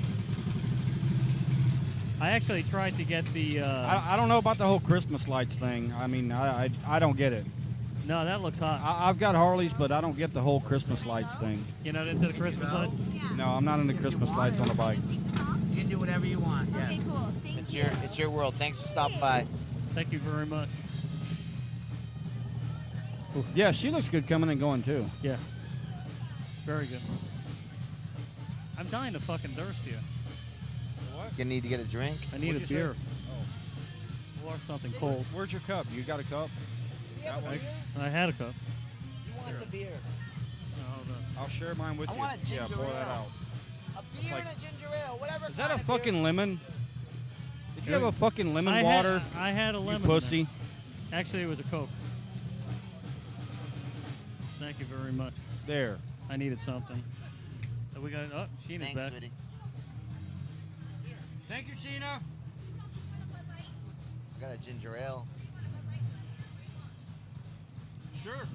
Speaker 1: I actually tried to get the.
Speaker 9: I don't know about the whole Christmas lights thing. I mean, I don't get it.
Speaker 1: No, that looks hot.
Speaker 9: I've got Harleys, but I don't get the whole Christmas lights thing.
Speaker 1: You're not into the Christmas lights?
Speaker 9: No, I'm not into Christmas lights on a bike.
Speaker 8: You can do whatever you want. Yes.
Speaker 11: Okay, cool. Thank you.
Speaker 8: It's your world. Thanks for stopping by.
Speaker 1: Thank you very much.
Speaker 9: Yeah, she looks good coming and going too.
Speaker 1: Yeah. Very good. I'm dying to fucking thirst here.
Speaker 8: You need to get a drink.
Speaker 1: I need a
Speaker 9: What'd you
Speaker 1: beer.
Speaker 9: say?
Speaker 1: Or something cold.
Speaker 9: Where's your cup? You got a cup? That one?
Speaker 1: I had a cup.
Speaker 8: He wants a beer.
Speaker 1: No, hold on.
Speaker 9: I'll share mine with
Speaker 8: I
Speaker 9: you.
Speaker 8: want a ginger
Speaker 9: Yeah, pour that
Speaker 8: ale.
Speaker 9: out.
Speaker 8: A beer
Speaker 9: like-
Speaker 8: and a ginger ale, whatever.
Speaker 9: Is that a
Speaker 8: kind of beer.
Speaker 9: fucking lemon? Did you have a fucking lemon water?
Speaker 1: I had a
Speaker 9: You
Speaker 1: lemon.
Speaker 9: pussy.
Speaker 1: in it. Actually, it was a Coke. Thank you very much.
Speaker 9: There.
Speaker 1: I needed something. So we got. Oh, Sheena's
Speaker 8: Thanks,
Speaker 1: back.
Speaker 8: sweetie.
Speaker 9: Thank you, Sheena.
Speaker 8: I got a ginger ale.
Speaker 9: Sure.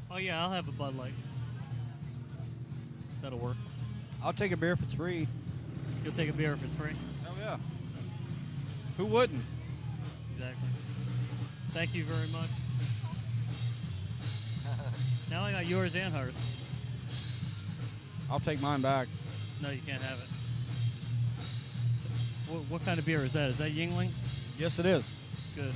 Speaker 1: Oh yeah, I'll have a Bud Light. That'll work.
Speaker 9: I'll take a beer if it's free.
Speaker 1: You'll take a beer if it's free.
Speaker 9: Hell yeah. Who wouldn't?
Speaker 1: Exactly. Thank you very much. Now I got yours and hers.
Speaker 9: I'll take mine back.
Speaker 1: No, you can't have it. What kind of beer is that? Is that Yingling?
Speaker 9: Yes, it is.
Speaker 1: Good.